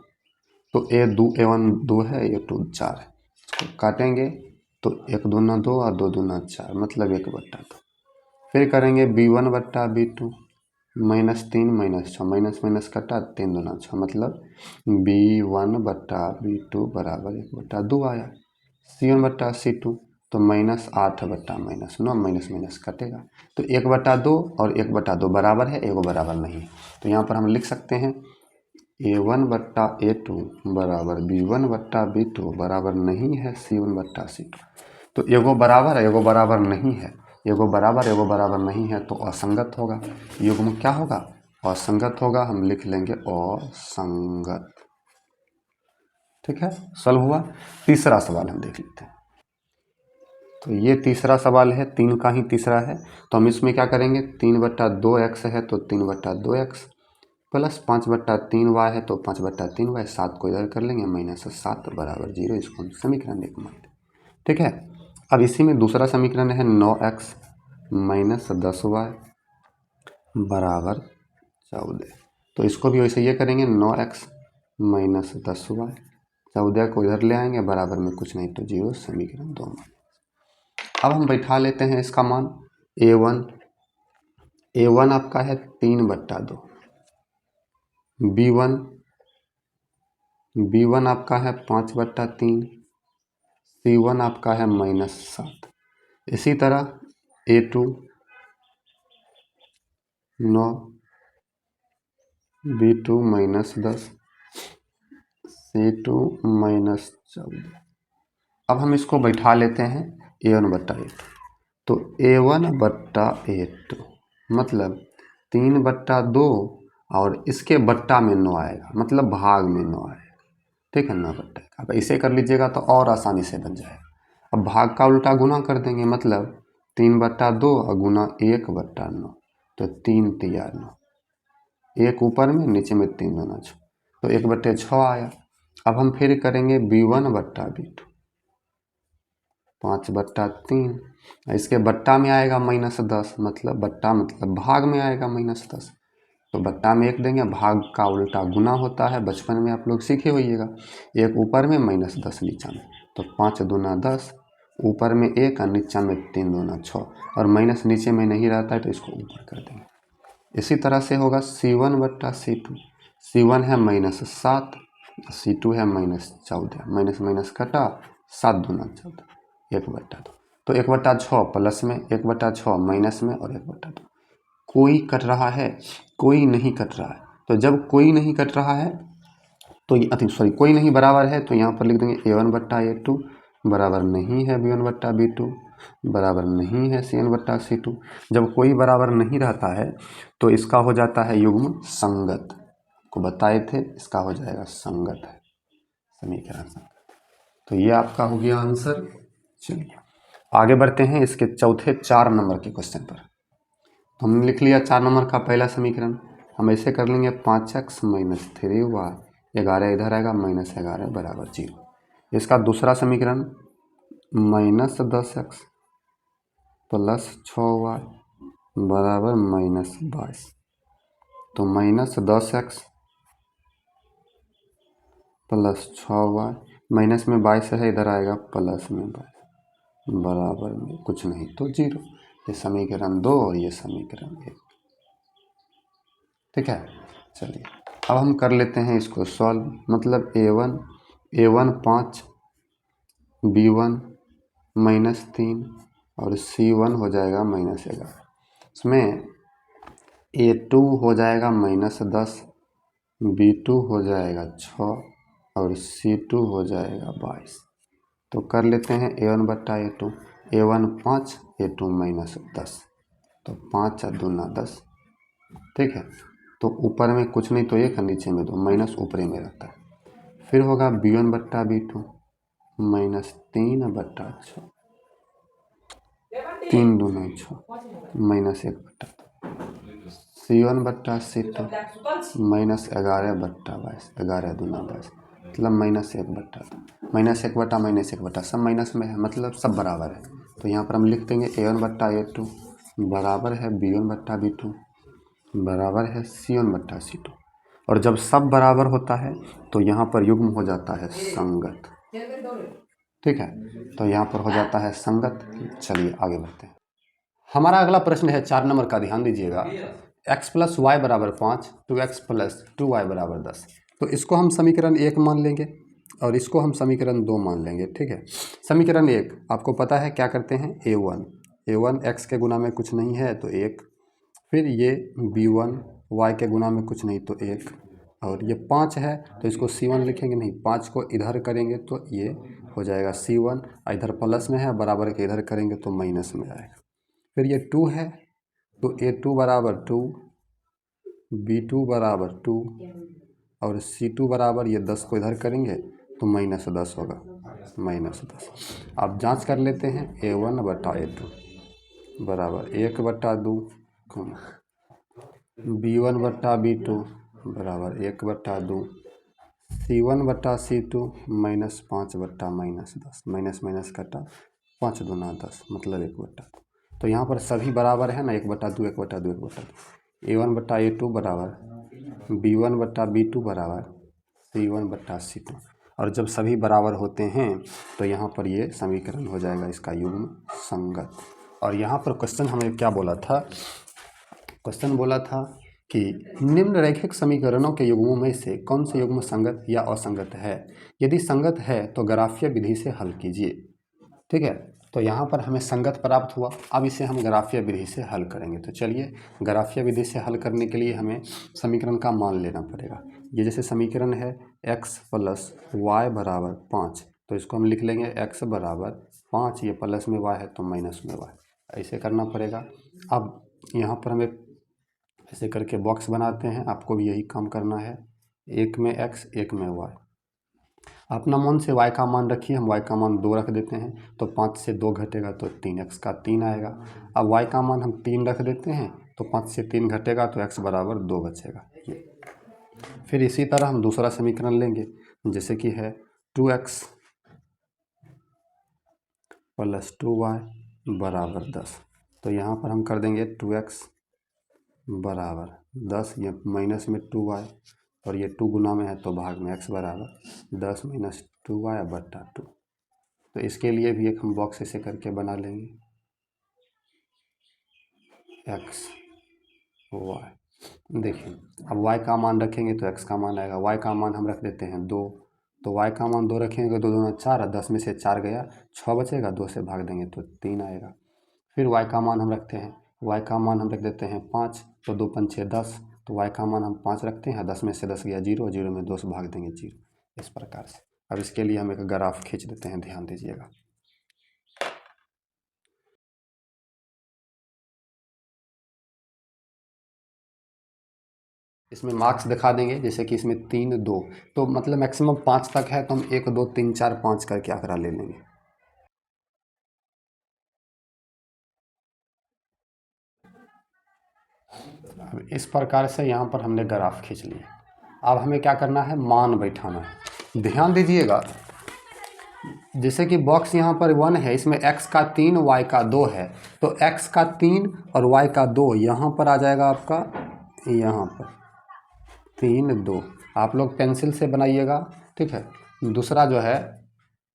तो A1 2 है, A2 4 है, इसको काटेंगे तो 1 दूना 2 और 2 दूना 4 मतलब 1/2। फिर करेंगे B1 बट्टा B2, -3 -6, माइनस माइनस कटा 3 दूना 6 मतलब B1 बट्टा B2 बराबर 1/2 आया। C1 बट्टा C2 तो -8 बट्टा -9, माइनस माइनस कटेगा तो 1/2 और 1/2 बराबर है, एगो बराबर नहीं है। तो यहाँ पर हम लिख सकते हैं A1 बट्टा A2 बराबर B1 बट्टा B2 बराबर नहीं है C1 बट्टा C2। तो एगो बराबर है, एगो बराबर नहीं है, एगो बराबर नहीं है तो असंगत होगा। युग्म क्या होगा, असंगत होगा। हम लिख लेंगे असंगत। ठीक है, सॉल्व हुआ। तीसरा सवाल हम देख लेते हैं। तो ये तीसरा सवाल है, 3 का ही तीसरा है। तो हम इसमें क्या करेंगे, 3/2x है तो 3/2x प्लस 5/3y है तो 5/3y, 7 को इधर कर लेंगे, -7 बराबर 0, इसको हम समीकरण 1 मानते हैं। ठीक है, अब इसी में दूसरा समीकरण है 9x -10y बराबर 14। तो इसको भी वैसे ये करेंगे, 9x -10y, 14 को इधर ले आएंगे, बराबर में कुछ नहीं तो 0, समीकरण 2 में। अब हम बैठा लेते हैं इसका मान। A1 आपका है 3/2, B1 आपका है 5/3, C1 आपका है -7। इसी तरह A2 9, B2 -10, C2 -14। अब हम इसको बैठा लेते हैं A1 बट्टा A2। तो A1 बट्टा A2 मतलब 3/2 और इसके बट्टा में 9 आएगा, मतलब भाग में 9 आएगा। ठीक है, 9/1। अब इसे कर लीजिएगा तो और आसानी से बन जाएगा। अब भाग का उल्टा गुना कर देंगे, मतलब 3/2 और गुना 1/9 तो 3 तिया 9, 1 ऊपर में नीचे में 3 दूना 6 तो 1/6 आया। अब हम फिर करेंगे B1 बट्टा B2, 5/3, इसके बट्टा में आएगा -10, मतलब बट्टा मतलब भाग में आएगा -10, तो बट्टा में 1 देंगे। भाग का उल्टा गुना होता है, बचपन में आप लोग सीखे होइएगा। 1 ऊपर में -10 नीचा में, तो 5 दूना 10, ऊपर में 1 और नीचा में 3 दूना 6, और माइनस नीचे में नहीं रहता है तो इसको ऊपर कर देंगे। इसी तरह से होगा C1 बट्टा C2, C1 है -7, C2 है -14, माइनस माइनस कटा 7 दूना 14, 1/2। तो 1/6 प्लस में, 1/6 माइनस में और 1/2। कोई कट रहा है, कोई नहीं कट रहा है। तो जब कोई नहीं कट रहा है तो सॉरी कोई नहीं बराबर है तो यहाँ पर लिख देंगे A1/A2 बराबर नहीं है B1/B2 बराबर नहीं है C1/C2। जब कोई बराबर नहीं रहता है तो इसका हो जाता है युग्म संगत, को बताए थे, इसका हो जाएगा संगत है, समीकरण संगत। तो ये आपका हो गया आंसर। चलिए आगे बढ़ते हैं इसके चौथे 4 नंबर के क्वेश्चन पर। तो हमने लिख लिया 4 नंबर का पहला समीकरण। हम ऐसे कर लेंगे 5x - 3y, 11 इधर आएगा -11 बराबर 0। इसका दूसरा समीकरण -10x + 6y बराबर -22। तो -10x + 6y, माइनस में 22 है, इधर आएगा प्लस में 22 बराबर में कुछ नहीं तो 0। ये समीकरण 2 और ये समीकरण 1। ठीक है। चलिए अब हम कर लेते हैं इसको सॉल्व। मतलब A1 5, B1 -3 और C1 हो जाएगा -11। इसमें A2 हो जाएगा -10, B2 हो जाएगा 6 और C2 हो जाएगा 22। तो कर लेते हैं A1/A2। A1 5, A2 -10, तो 5 × 2 = 10। ठीक है। तो ऊपर में कुछ नहीं तो 1 है, नीचे में 2, माइनस ऊपरी में रहता है। फिर होगा B1/B2 -3/6, 3 × 2 = 6 -1/2। C1/C2 -11/22, 11 × 2 = 22, मतलब -1/2। -1/-1/, सब माइनस में है, मतलब सब बराबर है। तो यहाँ पर हम लिख देंगे A1/A2 बराबर है B1/B2 बराबर है C1/C2। और जब सब बराबर होता है तो यहाँ पर युग्म हो जाता है संगत। ठीक है। तो यहाँ पर हो जाता है संगत। चलिए आगे बढ़ते हैं। हमारा अगला प्रश्न है 4 नंबर का, ध्यान दीजिएगा। x + y = 5, 2x + 2y = 10। तो इसको हम समीकरण 1 मान लेंगे और इसको हम समीकरण 2 मान लेंगे। ठीक है। समीकरण 1 आपको पता है क्या करते हैं, A1 x के गुना में कुछ नहीं है तो 1, फिर ये B1 y के गुना में कुछ नहीं तो 1, और ये 5 है तो इसको C1 लिखेंगे नहीं, 5 को इधर करेंगे तो ये हो जाएगा C1, इधर प्लस में है, बराबर के इधर करेंगे तो माइनस में आएगा। फिर ये 2 है तो A2 = 2, B2 = 2 और C2 बराबर ये 10 को इधर करेंगे तो -10 होगा, -10। आप जांच कर लेते हैं A1/A2 बराबर 1/2, B1/B2 बराबर 1/2, C1/C2 -5/-10, माइनस कटा, 5 × 2 = 10, मतलब 1/2। तो यहाँ पर सभी बराबर है ना, 1/2, 1/2, 1/2। A1/A2 बराबर B1/B2 बराबर C1/C2। और जब सभी बराबर होते हैं तो यहाँ पर ये समीकरण हो जाएगा इसका युग्म संगत। और यहाँ पर क्वेश्चन हमें क्या बोला था, क्वेश्चन बोला था कि निम्नलिखित समीकरणों के युग्मों में से कौन से युग्म संगत या असंगत है, यदि संगत है तो ग्राफीय विधि से हल कीजिए। ठीक है। तो यहाँ पर हमें संगत प्राप्त हुआ, अब इसे हम ग्राफीय विधि से हल करेंगे। तो चलिए ग्राफीय विधि से हल करने के लिए हमें समीकरण का मान लेना पड़ेगा। ये जैसे समीकरण है x + y = 5, तो इसको हम लिख लेंगे x = 5, ये प्लस में y है तो माइनस में y, ऐसे करना पड़ेगा। अब यहाँ पर हमें ऐसे करके बॉक्स बनाते हैं, आपको भी यही काम करना है। एक में x, एक में y। अपना मन से y का मान रखिए, हम y का मान 2 रख देते हैं, तो 5 से 2 घटेगा तो 3x का 3 आएगा। अब y का मान हम 3 रख देते हैं, तो 5 से 3 घटेगा तो x बराबर 2 बचेगा। फिर इसी तरह हम दूसरा समीकरण लेंगे, जैसे कि है 2x + 2y = 10। तो यहाँ पर हम कर देंगे 2x = 10, ये माइनस में 2y और ये 2 गुना में है तो भाग में x बराबर 10 - 2y/2। तो इसके लिए भी एक हम बॉक्स ऐसे करके बना लेंगे, x y। देखिए अब y का मान रखेंगे तो x का मान आएगा, y का मान हम रख देते हैं 2, तो y का मान 2 रखेंगे, 2 दूना 4, 10 में से 4 गया, 6 बचेगा, 2 से भाग देंगे तो 3 आएगा। फिर y का मान हम रखते हैं, y का मान हम रख देते हैं 5, तो 2 × 5 = 10, तो y का मान हम 5 रखते हैं, 10 में से 10 गया 0, 0 में 2 से भाग देंगे 0, इस प्रकार से। अब इसके लिए हम एक ग्राफ खींच देते हैं, ध्यान दीजिएगा। इसमें मार्क्स दिखा देंगे, जैसे कि इसमें 3 2, तो मतलब मैक्सिमम 5 तक है, तो हम 1 2 3 4 5 करके आंकड़ा ले लेंगे। अब इस प्रकार से यहाँ पर हमने ग्राफ खींच लिया। अब हमें क्या करना है, मान बैठाना है। ध्यान दीजिएगा, जैसे कि बॉक्स यहाँ पर 1 है, इसमें x का 3 y का 2 है, तो x का 3 और y का 2 यहाँ पर आ जाएगा आपका, यहाँ पर 3 2। आप लोग पेंसिल से बनाइएगा, ठीक है। दूसरा जो है,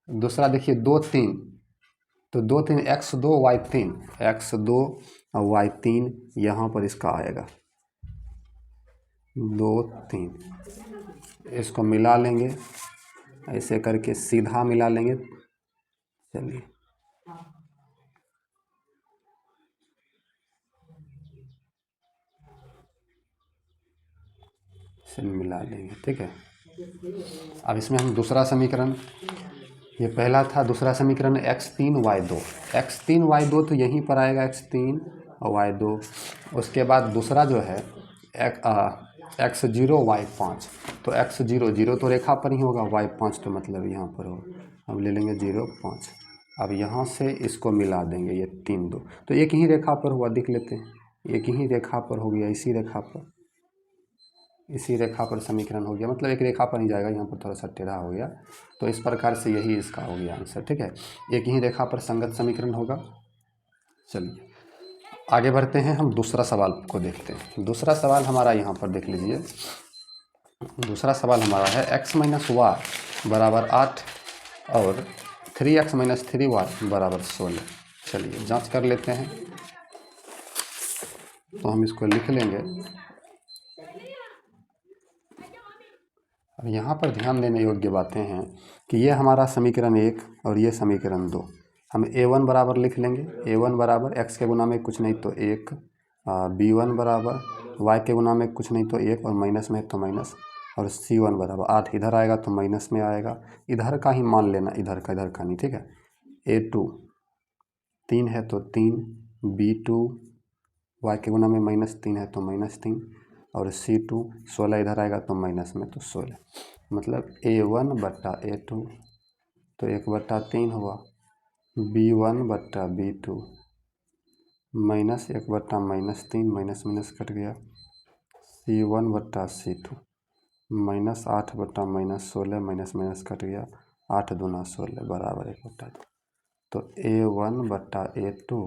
दूसरा देखिए 2 3, तो 2 3 x2 y3, x2 और y3 यहाँ पर इसका आएगा 2 3। इसको मिला लेंगे, ऐसे करके सीधा मिला लेंगे। चलिए, इसे मिला लेंगे, ठीक है। अब इसमें हम दूसरा समीकरण, ये पहला था, दूसरा समीकरण x3 y2, x3 y2 तो यहीं पर आएगा, x3 और y2। उसके बाद दूसरा जो है x0 y5, तो x0 0 तो रेखा पर ही होगा, y5 तो मतलब यहाँ पर होगा, हम ले लेंगे 0 5। अब यहाँ से इसको मिला देंगे, ये 3 2, तो एक ही रेखा पर हुआ, देख लेते हैं, एक ही रेखा पर हो गया, इसी रेखा पर, इसी रेखा पर समीकरण हो गया, मतलब एक रेखा पर नहीं जाएगा, यहाँ पर थोड़ा सा टेढ़ा हो गया, तो इस प्रकार से यही इसका हो गया आंसर, ठीक है। एक ही रेखा पर संगत समीकरण होगा। चलिए आगे बढ़ते हैं, हम दूसरा सवाल को देखते हैं। दूसरा सवाल हमारा यहाँ पर देख लीजिए, दूसरा सवाल हमारा है x माइनस वाई बराबर 8 और 3x माइनस 3y बराबर 16। चलिए जांच कर लेते हैं, तो हम इसको लिख लेंगे। अब यहाँ पर ध्यान देने योग्य बातें हैं कि ये हमारा समीकरण 1 और ये समीकरण 2, हम a1 बराबर लिख लेंगे, a1 बराबर x के गुना में कुछ नहीं तो 1, b1 बराबर y के गुना में कुछ नहीं तो 1 और माइनस में तो माइनस, और c1 बराबर 8 इधर आएगा तो माइनस में आएगा, इधर का ही मान लेना, इधर का नहीं, ठीक है। a2 3 है तो 3, b2 y के गुना में -3 है तो -3, और c2 16 इधर आएगा तो माइनस में तो 16, मतलब a1 बट्टा a2 तो 1/3 हुआ, b1 बट्टा b2 minus 1/-3, minus minus cut गया, c1 बट्टा c2 -8 बट्टा -16, माइनस माइनस कट गया, 8 दूना 16 बराबर 1/2। तो a1 बट्टा a2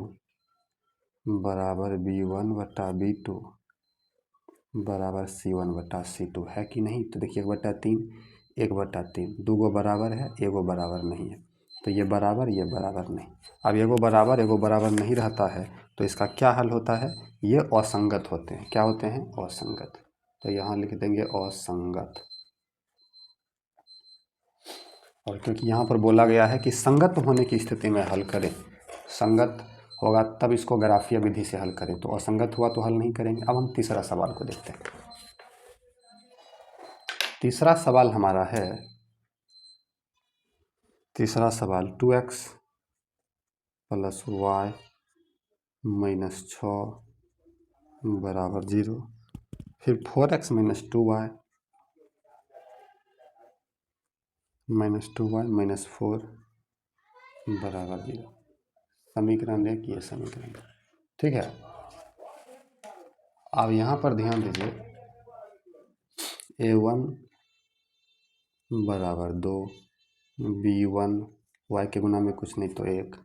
बराबर b1 बट्टा b2 बराबर c1 बट्टा c2 है कि नहीं। तो देखिए 1/3, 1/3, 2 गो बराबर है, एगो बराबर नहीं है, तो ये बराबर नहीं। अब एगो बराबर नहीं रहता है, तो इसका क्या हल होता है, ये असंगत होते हैं। क्या होते हैं, असंगत। तो यहाँ लिख देंगे असंगत। और क्योंकि यहाँ पर बोला गया है कि संगत होने की स्थिति में हल करें, संगत होगा तब इसको ग्राफीय विधि से हल करें, तो असंगत हुआ तो हल नहीं करेंगे। अब हम तीसरा सवाल को देखते हैं। तीसरा सवाल हमारा है, तीसरा सवाल 2x प्लस वाई माइनस 6 बराबर 0, फिर 4x minus 2y minus 2y minus 4 बराबर 0। समीकरण 1 ये समीकरण, ठीक है। अब यहाँ पर ध्यान दीजिए, a1 बराबर 2, b1 y के गुना में कुछ नहीं तो 1,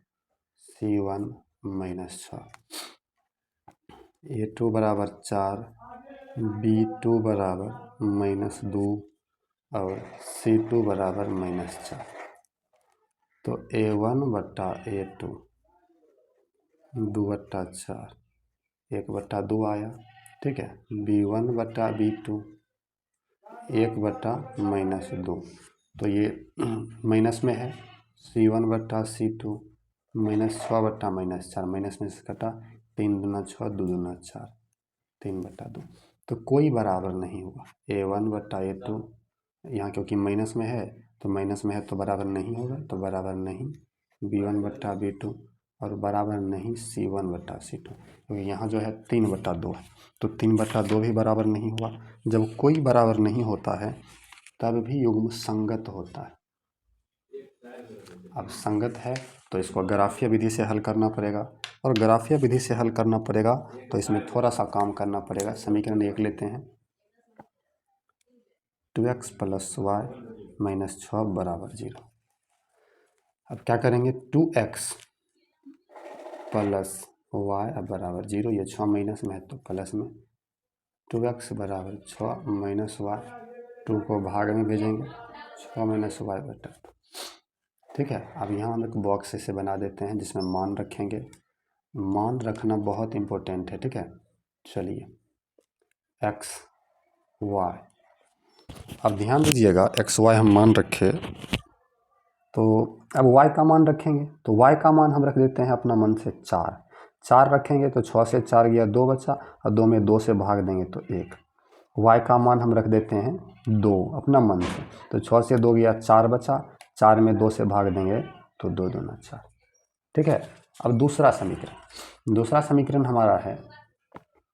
c1 माइनस 6, a2 बराबर 4, b2 बराबर -2 और c2 बराबर -4। तो a1 बट्टा a2 2/4, 1/2 आया, ठीक है। b1 बट्टा b2 1/-2, तो ये माइनस में है, c1 बट्टा c2 -6/-4, माइनस में से कटा, 3 दूना 6, 2 दूना 4, 3/2, तो कोई बराबर नहीं हुआ। a1 बट्टा a2 यहाँ क्योंकि माइनस में है तो माइनस में है तो बराबर नहीं होगा, तो बराबर नहीं b1/b2 और बराबर नहीं c1/c2, क्योंकि यहाँ जो है 3/2 है, तो 3/2 भी बराबर नहीं हुआ। जब कोई बराबर नहीं होता है तब भी युग्म संगत होता है। अब संगत है तो इसको ग्राफीय विधि से हल करना पड़ेगा, और ग्राफीय विधि से हल करना पड़ेगा तो इसमें थोड़ा सा काम करना पड़ेगा। समीकरण 1 लेते हैं, 2x + y - 6 = 0। अब क्या करेंगे, 2x + y = 0, ये 6 माइनस में है तो प्लस में, 2x = 6 - y, 2 को भाग में भेजेंगे, 6 - y/2। ठीक है, अब यहाँ हम एक बॉक्स इसे बना देते हैं जिसमें मान रखेंगे। मान रखना बहुत इम्पोर्टेंट है। ठीक है, चलिए x y, अब ध्यान दीजिएगा x y हम मान रखे, तो अब y का मान रखेंगे, तो y का मान हम रख देते हैं अपना मन से 4 रखेंगे तो 6 से 4 गया 2 बचा, और 2 में 2 से भाग देंगे तो 1। y का मान हम रख देते हैं 2 अपना मन से, तो 6 से 2 गया 4 बचा, 4 में 2 से भाग देंगे तो 2 दूना 4। ठीक है, अब दूसरा समीकरण हमारा है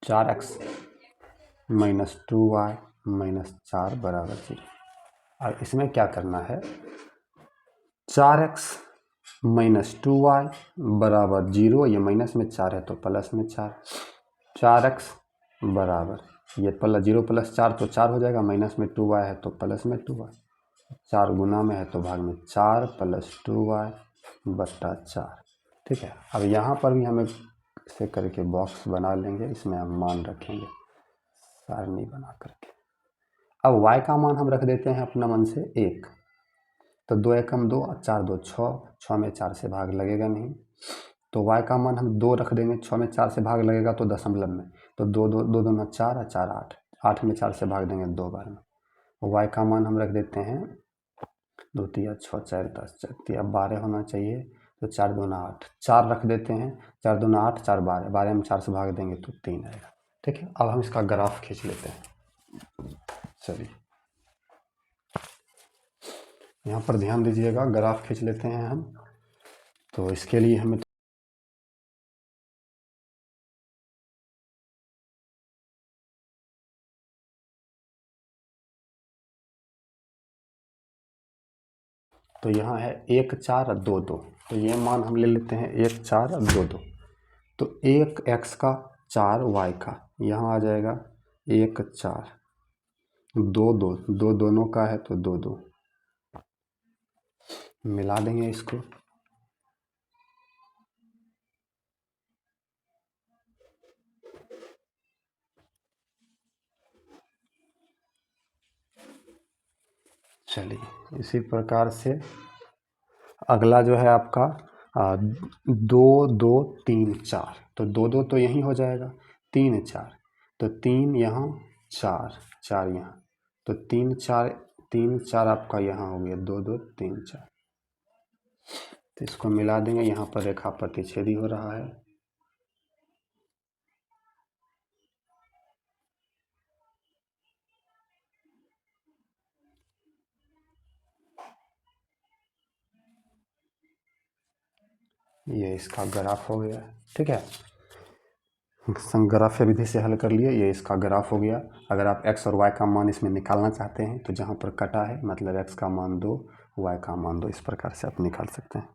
4x - 2y - 4 = 0। और इसमें क्या करना है, 4x - 2y = 0, ये माइनस में 4 है तो प्लस में 4, 4x बराबर, ये प्लस 0 + 4 तो 4 हो जाएगा, माइनस में 2y है तो प्लस में 2y, 4 गुना में है तो भाग में 4 + 2y/4। ठीक है, अब यहाँ पर भी हम इसे करके बॉक्स बना लेंगे, इसमें हम मान रखेंगे सारणी बना करके। अब y का मान हम रख देते हैं अपना मन से 1, तो 2 एकम 2, 4 2 6, 6 में 4 से भाग लगेगा नहीं, तो y का मान हम 2 रख देंगे, 6 में 4 से भाग लगेगा तो दशमलव में, तो 2 2 2 दूना 4 और 4 8, 8 में 4 से भाग देंगे 2 बार में। y का मान हम रख देते हैं 2 3 6 4 10, 4 3 12 होना चाहिए, तो 4 दूना 8, 4 रख देते हैं, 4 दूना 8, 4 12, 12 में 4 से भाग देंगे तो 3 आएगा। ठीक है, अब हम इसका ग्राफ खींच लेते हैं। चलिए यहाँ पर ध्यान दीजिएगा, ग्राफ खींच लेते हैं हम, तो इसके लिए हमें तो यहाँ है 1 4 2 2, तो ये मान हम ले लेते हैं 1 4 2 2, तो 1 x का 4 y का, यहाँ आ जाएगा 1 4 2 2, 2 दोनों का है तो 2 2, मिला देंगे इसको, चलिए इसी प्रकार से अगला जो है आपका 2 2 3 4, तो 2 2 तो यहीं हो जाएगा, 3 4, तो 3 यहाँ 4 4 यहाँ, तो 3 4 आपका यहाँ हो गया 2 2 3 4, तो इसको मिला देंगे, यहाँ पर रेखा प्रतिच्छेदी हो रहा है। ये इसका ग्राफ हो गया। ठीक है, संग्राफ्य विधि से हल कर लिए, ये इसका ग्राफ हो गया। अगर आप x और y का मान इसमें निकालना चाहते हैं तो जहाँ पर कटा है मतलब x का मान 2, y का मान 2, इस प्रकार से आप निकाल सकते हैं।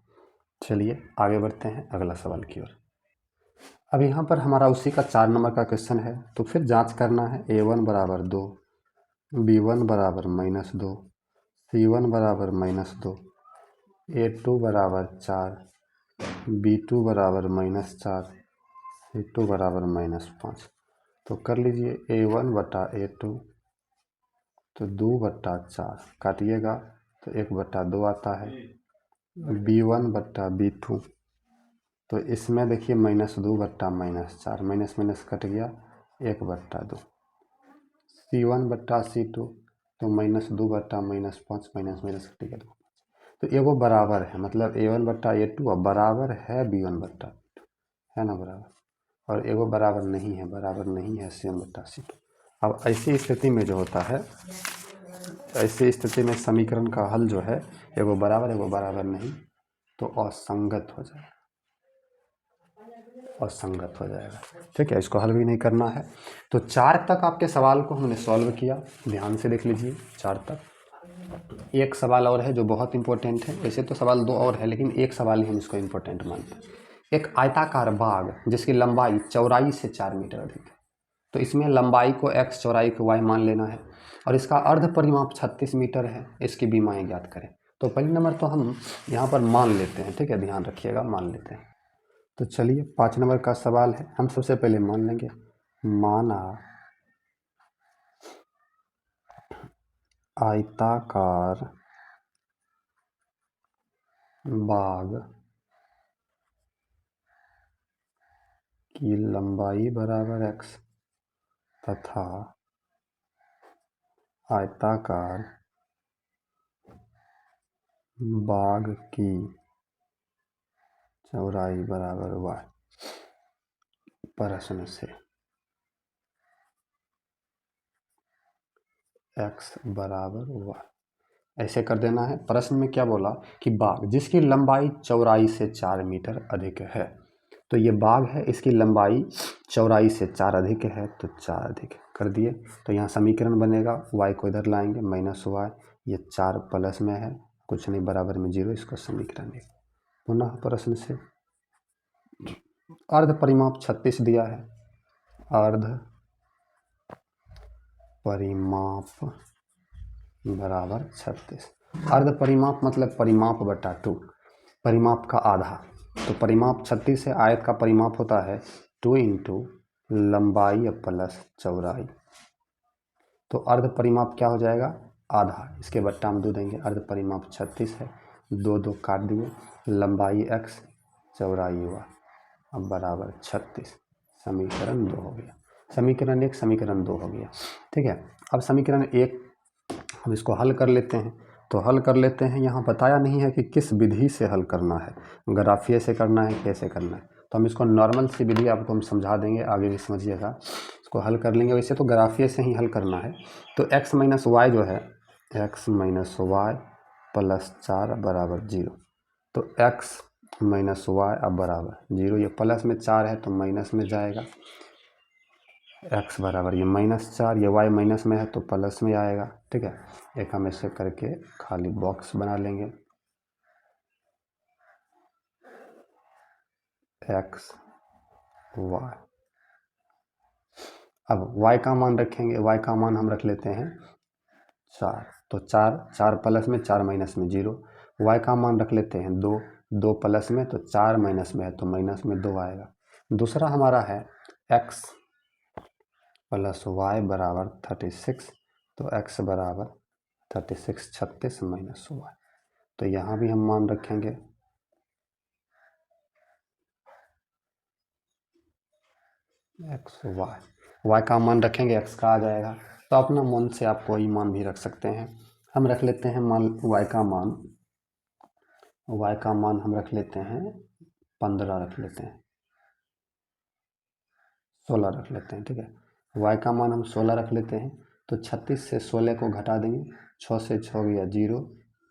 चलिए आगे बढ़ते हैं अगला सवाल की ओर। अब यहाँ पर हमारा उसी का 4 नंबर का क्वेश्चन है, तो फिर जांच करना है। a1 = 2, b1 = -2, c1 = -2, a2 = 4, b2 = -4, c2 = -5। तो कर लीजिए a1/a2, तो 2/4 काटिएगा तो 1/2 आता है, b1/b2, तो इसमें देखिए -2 बट्टा -4, माइनस माइनस कट गया 1/2, c1/c2, तो -2 बट्टा -5, माइनस माइनस कट गया 2, तो ये वो बराबर है, मतलब a1/a2 अब बराबर है b1/b2, है ना बराबर, और एगो बराबर नहीं है, c1/c2। अब ऐसी स्थिति में जो होता है, ऐसी स्थिति में समीकरण का हल जो है एगो बराबर नहीं, तो असंगत हो जाएगा, असंगत हो जाएगा। ठीक है, इसको हल भी नहीं करना है। तो 4 तक आपके सवाल को हमने सॉल्व किया, ध्यान से देख लीजिए 4 तक। एक सवाल और है जो बहुत इंपॉर्टेंट है, वैसे तो सवाल 2 और है लेकिन एक सवाल ही हम इसको इंपॉर्टेंट मानते हैं। एक आयताकार बाग जिसकी लंबाई चौड़ाई से 4 मीटर अधिक है, तो इसमें लंबाई को x, चौड़ाई को y मान लेना है और इसका अर्ध परिमाप 36 मीटर है। इसकी बीमाएं ज्ञात करें। तो पहले नंबर तो हम यहाँ पर मान लेते हैं, ठीक है, ध्यान रखिएगा, मान लेते हैं। तो चलिए 5 नंबर का सवाल है, हम सबसे पहले मान लेंगे। माना आयताकार बाग की लंबाई बराबर x तथा आयताकार बाग की चौड़ाई बराबर y। प्रश्न से x बराबर y ऐसे कर देना है। प्रश्न में क्या बोला कि बाग जिसकी लंबाई चौड़ाई से 4 मीटर अधिक है, तो ये बाग है, इसकी लंबाई चौड़ाई से 4 अधिक है, तो 4 अधिक कर दिए। तो यहाँ समीकरण बनेगा, y को इधर लाएंगे माइनस y, ये 4 प्लस में है, कुछ नहीं, बराबर में 0, इसको समीकरण है। पुनः प्रश्न से अर्ध परिमाप 36 दिया है, अर्ध परिमाप बराबर 36। अर्ध परिमाप मतलब परिमाप बटा 2, परिमाप का आधा। तो परिमाप 36 है, आयत का परिमाप होता है 2 इंटू लंबाई प्लस चौड़ाई। तो अर्ध परिमाप क्या हो जाएगा, आधा, इसके बट्टा हम 2 देंगे। अर्ध परिमाप 36 है, 2 2 काट दिए, लंबाई x, चौड़ाई y, अब बराबर 36। समीकरण 2 हो गया। समीकरण 1 समीकरण 2 हो गया। ठीक है, अब समीकरण 1 हम इसको हल कर लेते हैं। तो हल कर लेते हैं, यहाँ बताया नहीं है कि किस विधि से हल करना है, ग्राफीय से करना है, कैसे करना है। तो हम इसको नॉर्मल सी विधि आपको हम समझा देंगे, आगे भी समझिएगा। इसको हल कर लेंगे, वैसे तो ग्राफीय से ही हल करना है। तो x माइनस वाई जो है, x माइनस वाई प्लस 4 बराबर 0। तो x माइनस वाई अब बराबर 0, ये प्लस में 4 है तो माइनस में जाएगा। x बराबर ये -4, ये y माइनस में है तो प्लस में आएगा। ठीक है, एक हम ऐसे करके खाली बॉक्स बना लेंगे, x y। अब y का मान रखेंगे, y का मान हम रख लेते हैं 4, तो 4 प्लस में 4 माइनस में 0। y का मान रख लेते हैं 2 प्लस में, तो 4 माइनस में है तो माइनस में 2 आएगा। दूसरा हमारा है x प्लस वाई बराबर 36, तो x बराबर 36 36 माइनस वाई। तो यहाँ भी हम मान रखेंगे x y का मान रखेंगे, x का आ जाएगा। तो अपना मन से आप कोई मान भी रख सकते हैं। हम रख लेते हैं मान y का मान हम रख लेते हैं 15, रख लेते हैं 16 रख लेते हैं। ठीक है, y का मान हम 16 रख लेते हैं। तो 36 से 16 को घटा देंगे, 6 से 6 गया 0,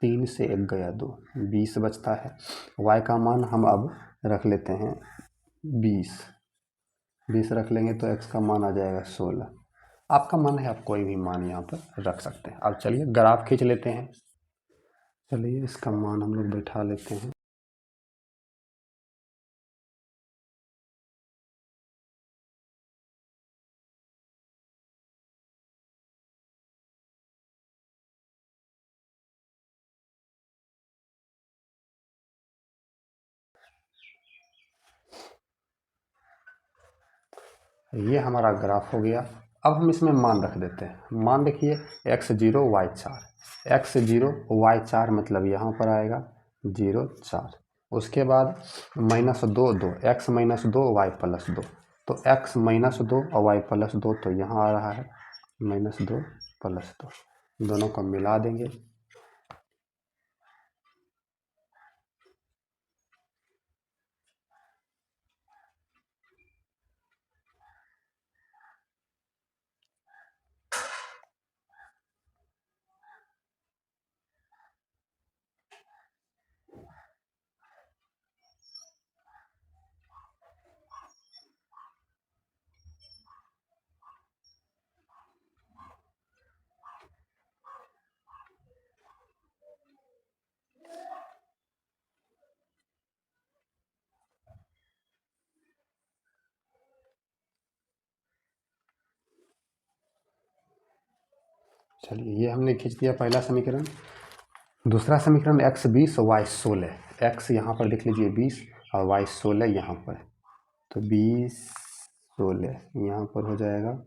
3 से 1 गया 2, 20 बचता है। y का मान हम अब रख लेते हैं 20 रख लेंगे, तो x का मान आ जाएगा 16। आपका मन है, आप कोई भी मान यहाँ पर रख सकते हैं। अब चलिए ग्राफ खींच लेते हैं। चलिए इसका मान हम लोग बैठा लेते हैं। ये हमारा ग्राफ हो गया। अब हम इसमें मान रख देते हैं। मान देखिए x0 y4, x0 y4 मतलब यहाँ पर आएगा 0 4। उसके बाद -2 2, x -2 y +2, तो x -2 और y +2, तो यहाँ आ रहा है -2 +2, दोनों को मिला देंगे। चलिए ये हमने खींच दिया पहला समीकरण। दूसरा समीकरण x 20 और y 16, x यहाँ पर लिख लीजिए 20 और y 16 यहाँ पर, तो 20 16 यहाँ पर हो जाएगा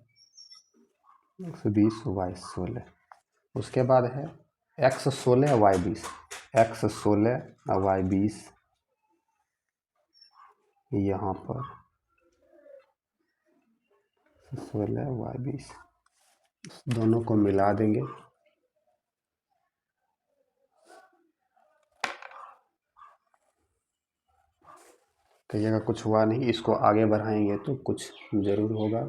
x 20 y 16। उसके बाद है x 16 y 20, x 16 और y 20 यहाँ पर 16 y 20, दोनों को मिला देंगे। कहिएगा कुछ हुआ नहीं, इसको आगे बढ़ाएंगे तो कुछ जरूर होगा।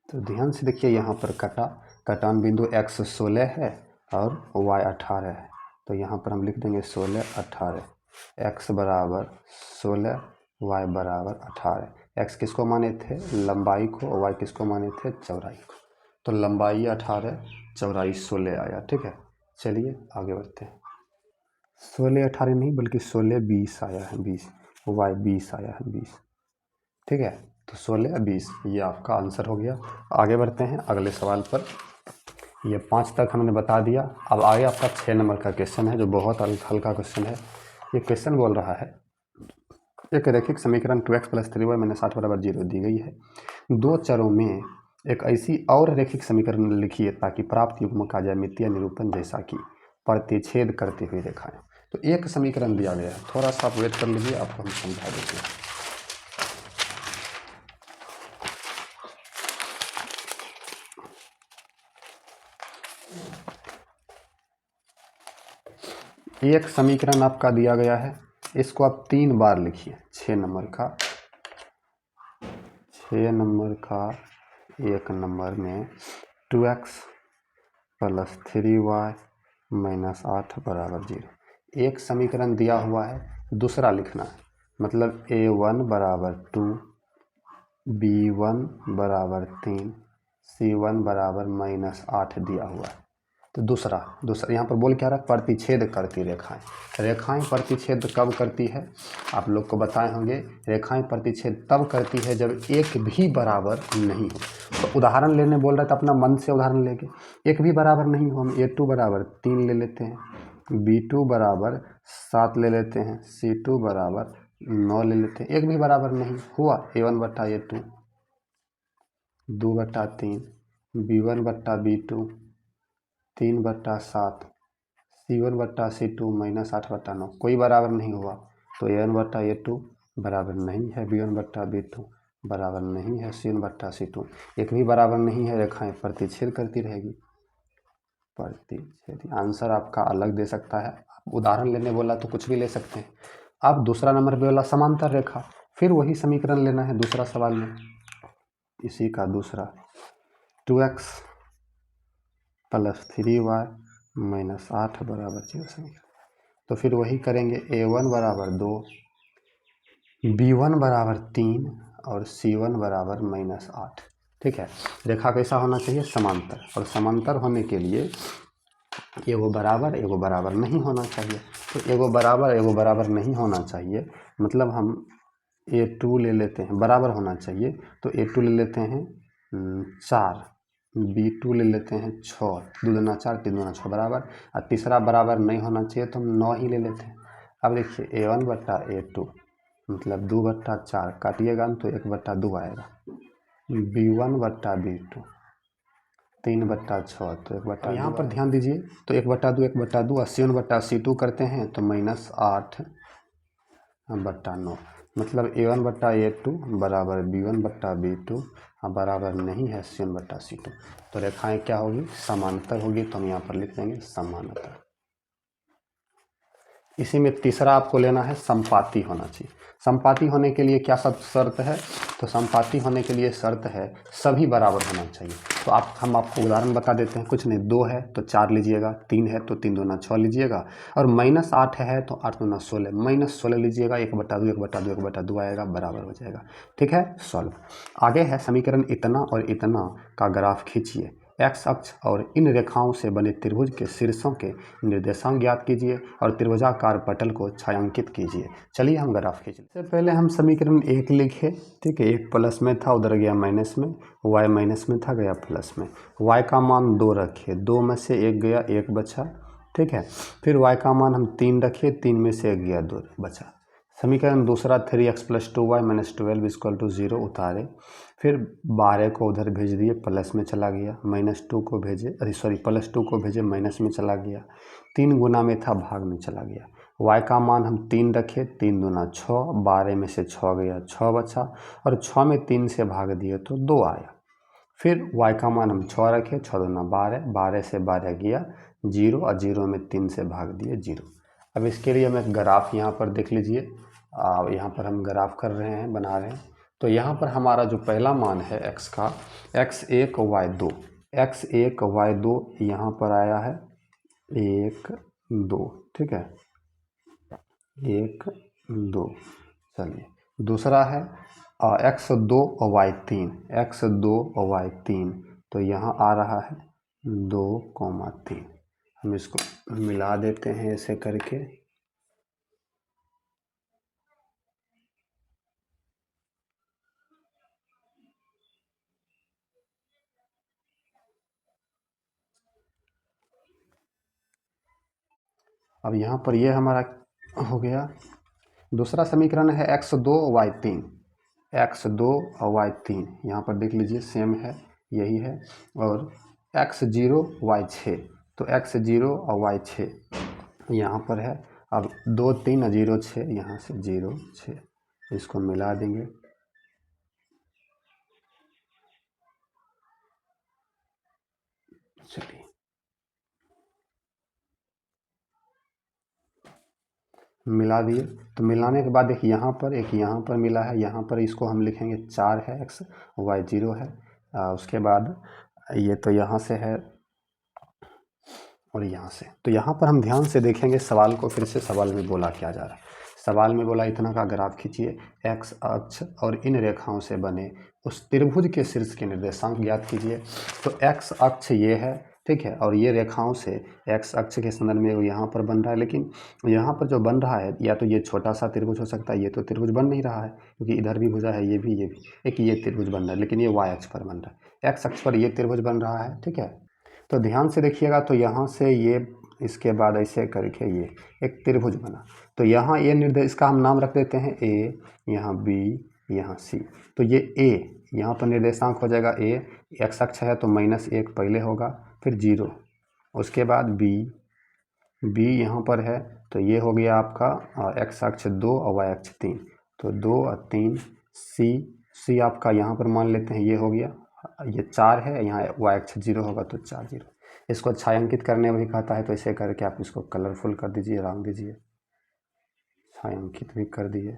तो ध्यान से देखिए, यहाँ पर कटान बिंदु x 16 है और y 18 है, तो यहाँ पर हम लिख देंगे 16 18, x बराबर 16 y बराबर 18। x किसको माने थे? लंबाई को, और y किसको माने थे? चौड़ाई को। तो लंबाई 18, चौड़ाई 16 आया। ठीक है, चलिए आगे बढ़ते हैं। 16 18 नहीं बल्कि 16 20 आया है, 20 y 20 आया है 20। ठीक है, तो 16 20 ये आपका आंसर हो गया। आगे बढ़ते हैं अगले सवाल पर। ये 5 तक हमने बता दिया। अब आगे आपका 6 नंबर का क्वेश्चन है जो बहुत हल्का क्वेश्चन है। ये क्वेश्चन बोल रहा है एक रैखिक समीकरण 2x + 3y - 8 = 0 दी गई है। दो चरों में एक ऐसी और रैखिक समीकरण लिखिए ताकि प्राप्त युग्म का ज्यामितीय निरूपण जैसा कि प्रतिच्छेद करती हुई रेखाएं। तो एक समीकरण दिया गया है, थोड़ा सा आप वेट कर लीजिए, आपको हम समझा देते हैं। एक समीकरण आपका दिया गया है, इसको आप 3 बार लिखिए। 6 नंबर का 1 नंबर में 2x + 3y - 8 = 0। एक समीकरण दिया हुआ है, दूसरा लिखना है। मतलब a1 = 2, b1 = 3, c1 = -8 दिया हुआ है। तो दूसरा यहाँ पर बोल क्या रहा है? प्रतिच्छेद करती रेखाएं। रेखाएं प्रतिच्छेद कब करती है? आप लोग को बताए होंगे, रेखाएं प्रतिच्छेद तब करती है जब एक भी बराबर नहीं हो। तो उदाहरण लेने बोल रहा है तो अपना मन से उदाहरण लेके, एक भी बराबर नहीं हो, हम a2 = 3 ले लेते हैं, b2 = 7 ले लेते हैं, c2 = 9 ले लेते हैं। एक भी बराबर नहीं हुआ, a1 बट्टा a2 2/3, b1 बट्टा b2 3/7, c1 बट्टा c2 -8/9, कोई बराबर नहीं हुआ। तो a1 बट्टा a2 बराबर नहीं है b1 बट्टा b2 बराबर नहीं है c1 बट्टा c2। एक भी बराबर नहीं है, रेखाएं प्रतिच्छेद करती रहेगी। प्रतिच्छेद आंसर आपका अलग दे सकता है। उदाहरण लेने बोला तो कुछ भी ले सकते हैं। अब दूसरा नंबर पे बोला समांतर रेखा, फिर वही समीकरण लेना है दूसरा सवाल में। इसी का दूसरा 2x + 3y - 8 = 0 समीकरण। तो फिर वही करेंगे, a1 = 2, b1 = 3 और c1 = -8। ठीक है, रेखा कैसा होना चाहिए? समांतर। और समांतर होने के लिए एगो बराबर नहीं होना चाहिए। तो एगो बराबर नहीं होना चाहिए, मतलब हम a2 ले लेते हैं, बराबर होना चाहिए। तो a2 ले लेते हैं 4, b2 ले लेते हैं 6, 2 दूना 4 3 दूना 6 बराबर। और तीसरा बराबर नहीं होना चाहिए तो हम 9 ही ले लेते हैं। अब देखिए a1 बट्टा a2 मतलब 2/4, काटिएगा तो 1/2 आएगा। b1 बट्टा b2 3/6, तो 1/2। यहाँ पर ध्यान दीजिए, तो 1/2 1/2 और c1 बट्टा c2 करते हैं तो -8/9, मतलब a1 बट्टा a2 बराबर b1 बट्टा b2 बराबर नहीं है c1 बट्टा c2। तो रेखाएं क्या होगी? समांतर होगी। तो हम यहाँ पर लिख देंगे समांतर। इसी में तीसरा आपको लेना है, संपाती होना चाहिए। संपाती होने के लिए क्या सब शर्त है? तो संपाती होने के लिए शर्त है सभी बराबर होना चाहिए। तो हम आपको उदाहरण बता देते हैं। कुछ नहीं, 2 है तो 4 लीजिएगा, 3 है तो 3 दूना 6 लीजिएगा, और -8 है तो 8 दूना 16, -16 लीजिएगा, 1/2 1/2 1/2 आएगा, बराबर हो जाएगा। ठीक है, सॉल्व। आगे है समीकरण इतना और इतना का ग्राफ खींचिए। एक्स अक्ष और इन रेखाओं से बने त्रिभुज के शीर्षों के निर्देशांक ज्ञात कीजिए और त्रिभुजाकार पटल को छायांकित कीजिए। चलिए हम ग्राफ खींचते हैं। सबसे पहले हम समीकरण 1 लिखे, ठीक है। एक प्लस में था, उधर गया माइनस में, y माइनस में था, गया प्लस में। y का मान 2 रखे, 2 में से 1 गया, 1 बचा, ठीक है। फिर y का मान हम 3 रखे, 3 में से 1 गया, 2 बचा। समीकरण दूसरा 3x + 2y - 12 = 0 उतारे, फिर 12 को उधर भेज दिए, प्लस में चला गया, -2 को भेजे, +2 को भेजे, माइनस में चला गया, 3 गुना में था, भाग में चला गया। y का मान हम 3 रखे, 3 दूना 6, 12 में से 6 गया, 6 बचा, और 6 में 3 से भाग दिए तो 2 आया। फिर y का मान हम 6 रखे, 6 दूना 12, 12 से 12 गया 0, और 0 में 3 से भाग दिए 0। अब इसके लिए मैं ग्राफ यहाँ पर देख लीजिए, यहाँ पर हम ग्राफ कर रहे हैं, बना रहे हैं। तो यहाँ पर हमारा जो पहला मान है x का, x1 y2, x1 y2 यहाँ पर आया है 1 2, ठीक है, 1 2। चलिए दूसरा है x2 y3, x2 y3, तो यहाँ आ रहा है 2,3। हम इसको मिला देते हैं ऐसे करके। अब यहाँ पर ये हमारा हो गया। दूसरा समीकरण है x2 y3, x2 और y3 यहाँ पर देख लीजिए सेम है, यही है। और x0 y6, तो x0 और y6 यहाँ पर है। अब 2 3 0 6, यहाँ से 0 6, इसको मिला देंगे। चलिए मिला दिए, तो मिलाने के बाद एक यहाँ पर, एक यहाँ पर मिला है, यहाँ पर इसको हम लिखेंगे 4 है x, y0 है। उसके बाद ये तो यहाँ से है और यहाँ से, तो यहाँ पर हम ध्यान से देखेंगे सवाल को। फिर से सवाल में बोला क्या जा रहा है। सवाल में बोला इतना का ग्राफ खींचिए, x अक्ष और इन रेखाओं से बने उस त्रिभुज के शीर्ष के निर्देशांक ज्ञात कीजिए। तो x अक्ष ये है, ठीक है, और ये रेखाओं से x अक्ष के संदर्भ में वो यहाँ पर बन रहा है। लेकिन यहाँ पर जो बन रहा है, या तो ये छोटा सा त्रिभुज हो सकता है, ये तो त्रिभुज बन नहीं रहा है क्योंकि इधर भी भुजा है, ये भी, एक ये त्रिभुज बन रहा है, लेकिन ये y अक्ष पर बन रहा है। x अक्ष पर ये त्रिभुज बन रहा है, ठीक है। तो ध्यान से देखिएगा, तो यहाँ से ये, इसके बाद ऐसे करके ये एक त्रिभुज बना। तो यहाँ ये निर्देश, इसका हम नाम रख देते हैं a, यहाँ b, यहाँ c। तो ये a यहाँ पर निर्देशांक हो जाएगा a, x अक्ष है तो -1 पहले होगा, फिर 0, उसके बाद b यहाँ पर है तो ये हो गया आपका x अक्ष 2 और y अक्ष 3, तो 2 और 3, c आपका यहाँ पर मान लेते हैं, ये हो गया, ये 4 है, यहाँ y अक्ष 0 होगा तो 4 0। इसको छायांकित करने भी कहता है, तो ऐसे करके आप इसको कलरफुल कर दीजिए, रंग दीजिए, छायांकित भी कर दिए।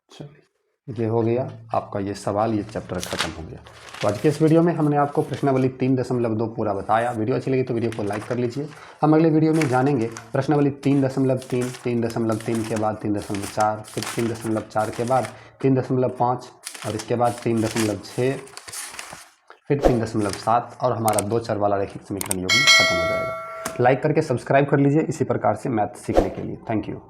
चलिए ये हो गया आपका ये सवाल, ये चैप्टर खत्म हो गया। तो आज के इस वीडियो में हमने आपको प्रश्नावली 3.2 पूरा बताया। वीडियो अच्छी लगी तो वीडियो को लाइक कर लीजिए। हम अगले वीडियो में जानेंगे प्रश्नावली 3.3, 3.3 के बाद 3.4, फिर 3.4 के बाद 3.5, और इसके बाद 3.6, फिर 3.7, और हमारा 2 चर वाला रैखिक समीकरण योग खत्म हो जाएगा। लाइक करके सब्सक्राइब कर लीजिए इसी प्रकार से मैथ सीखने के लिए। Thank you.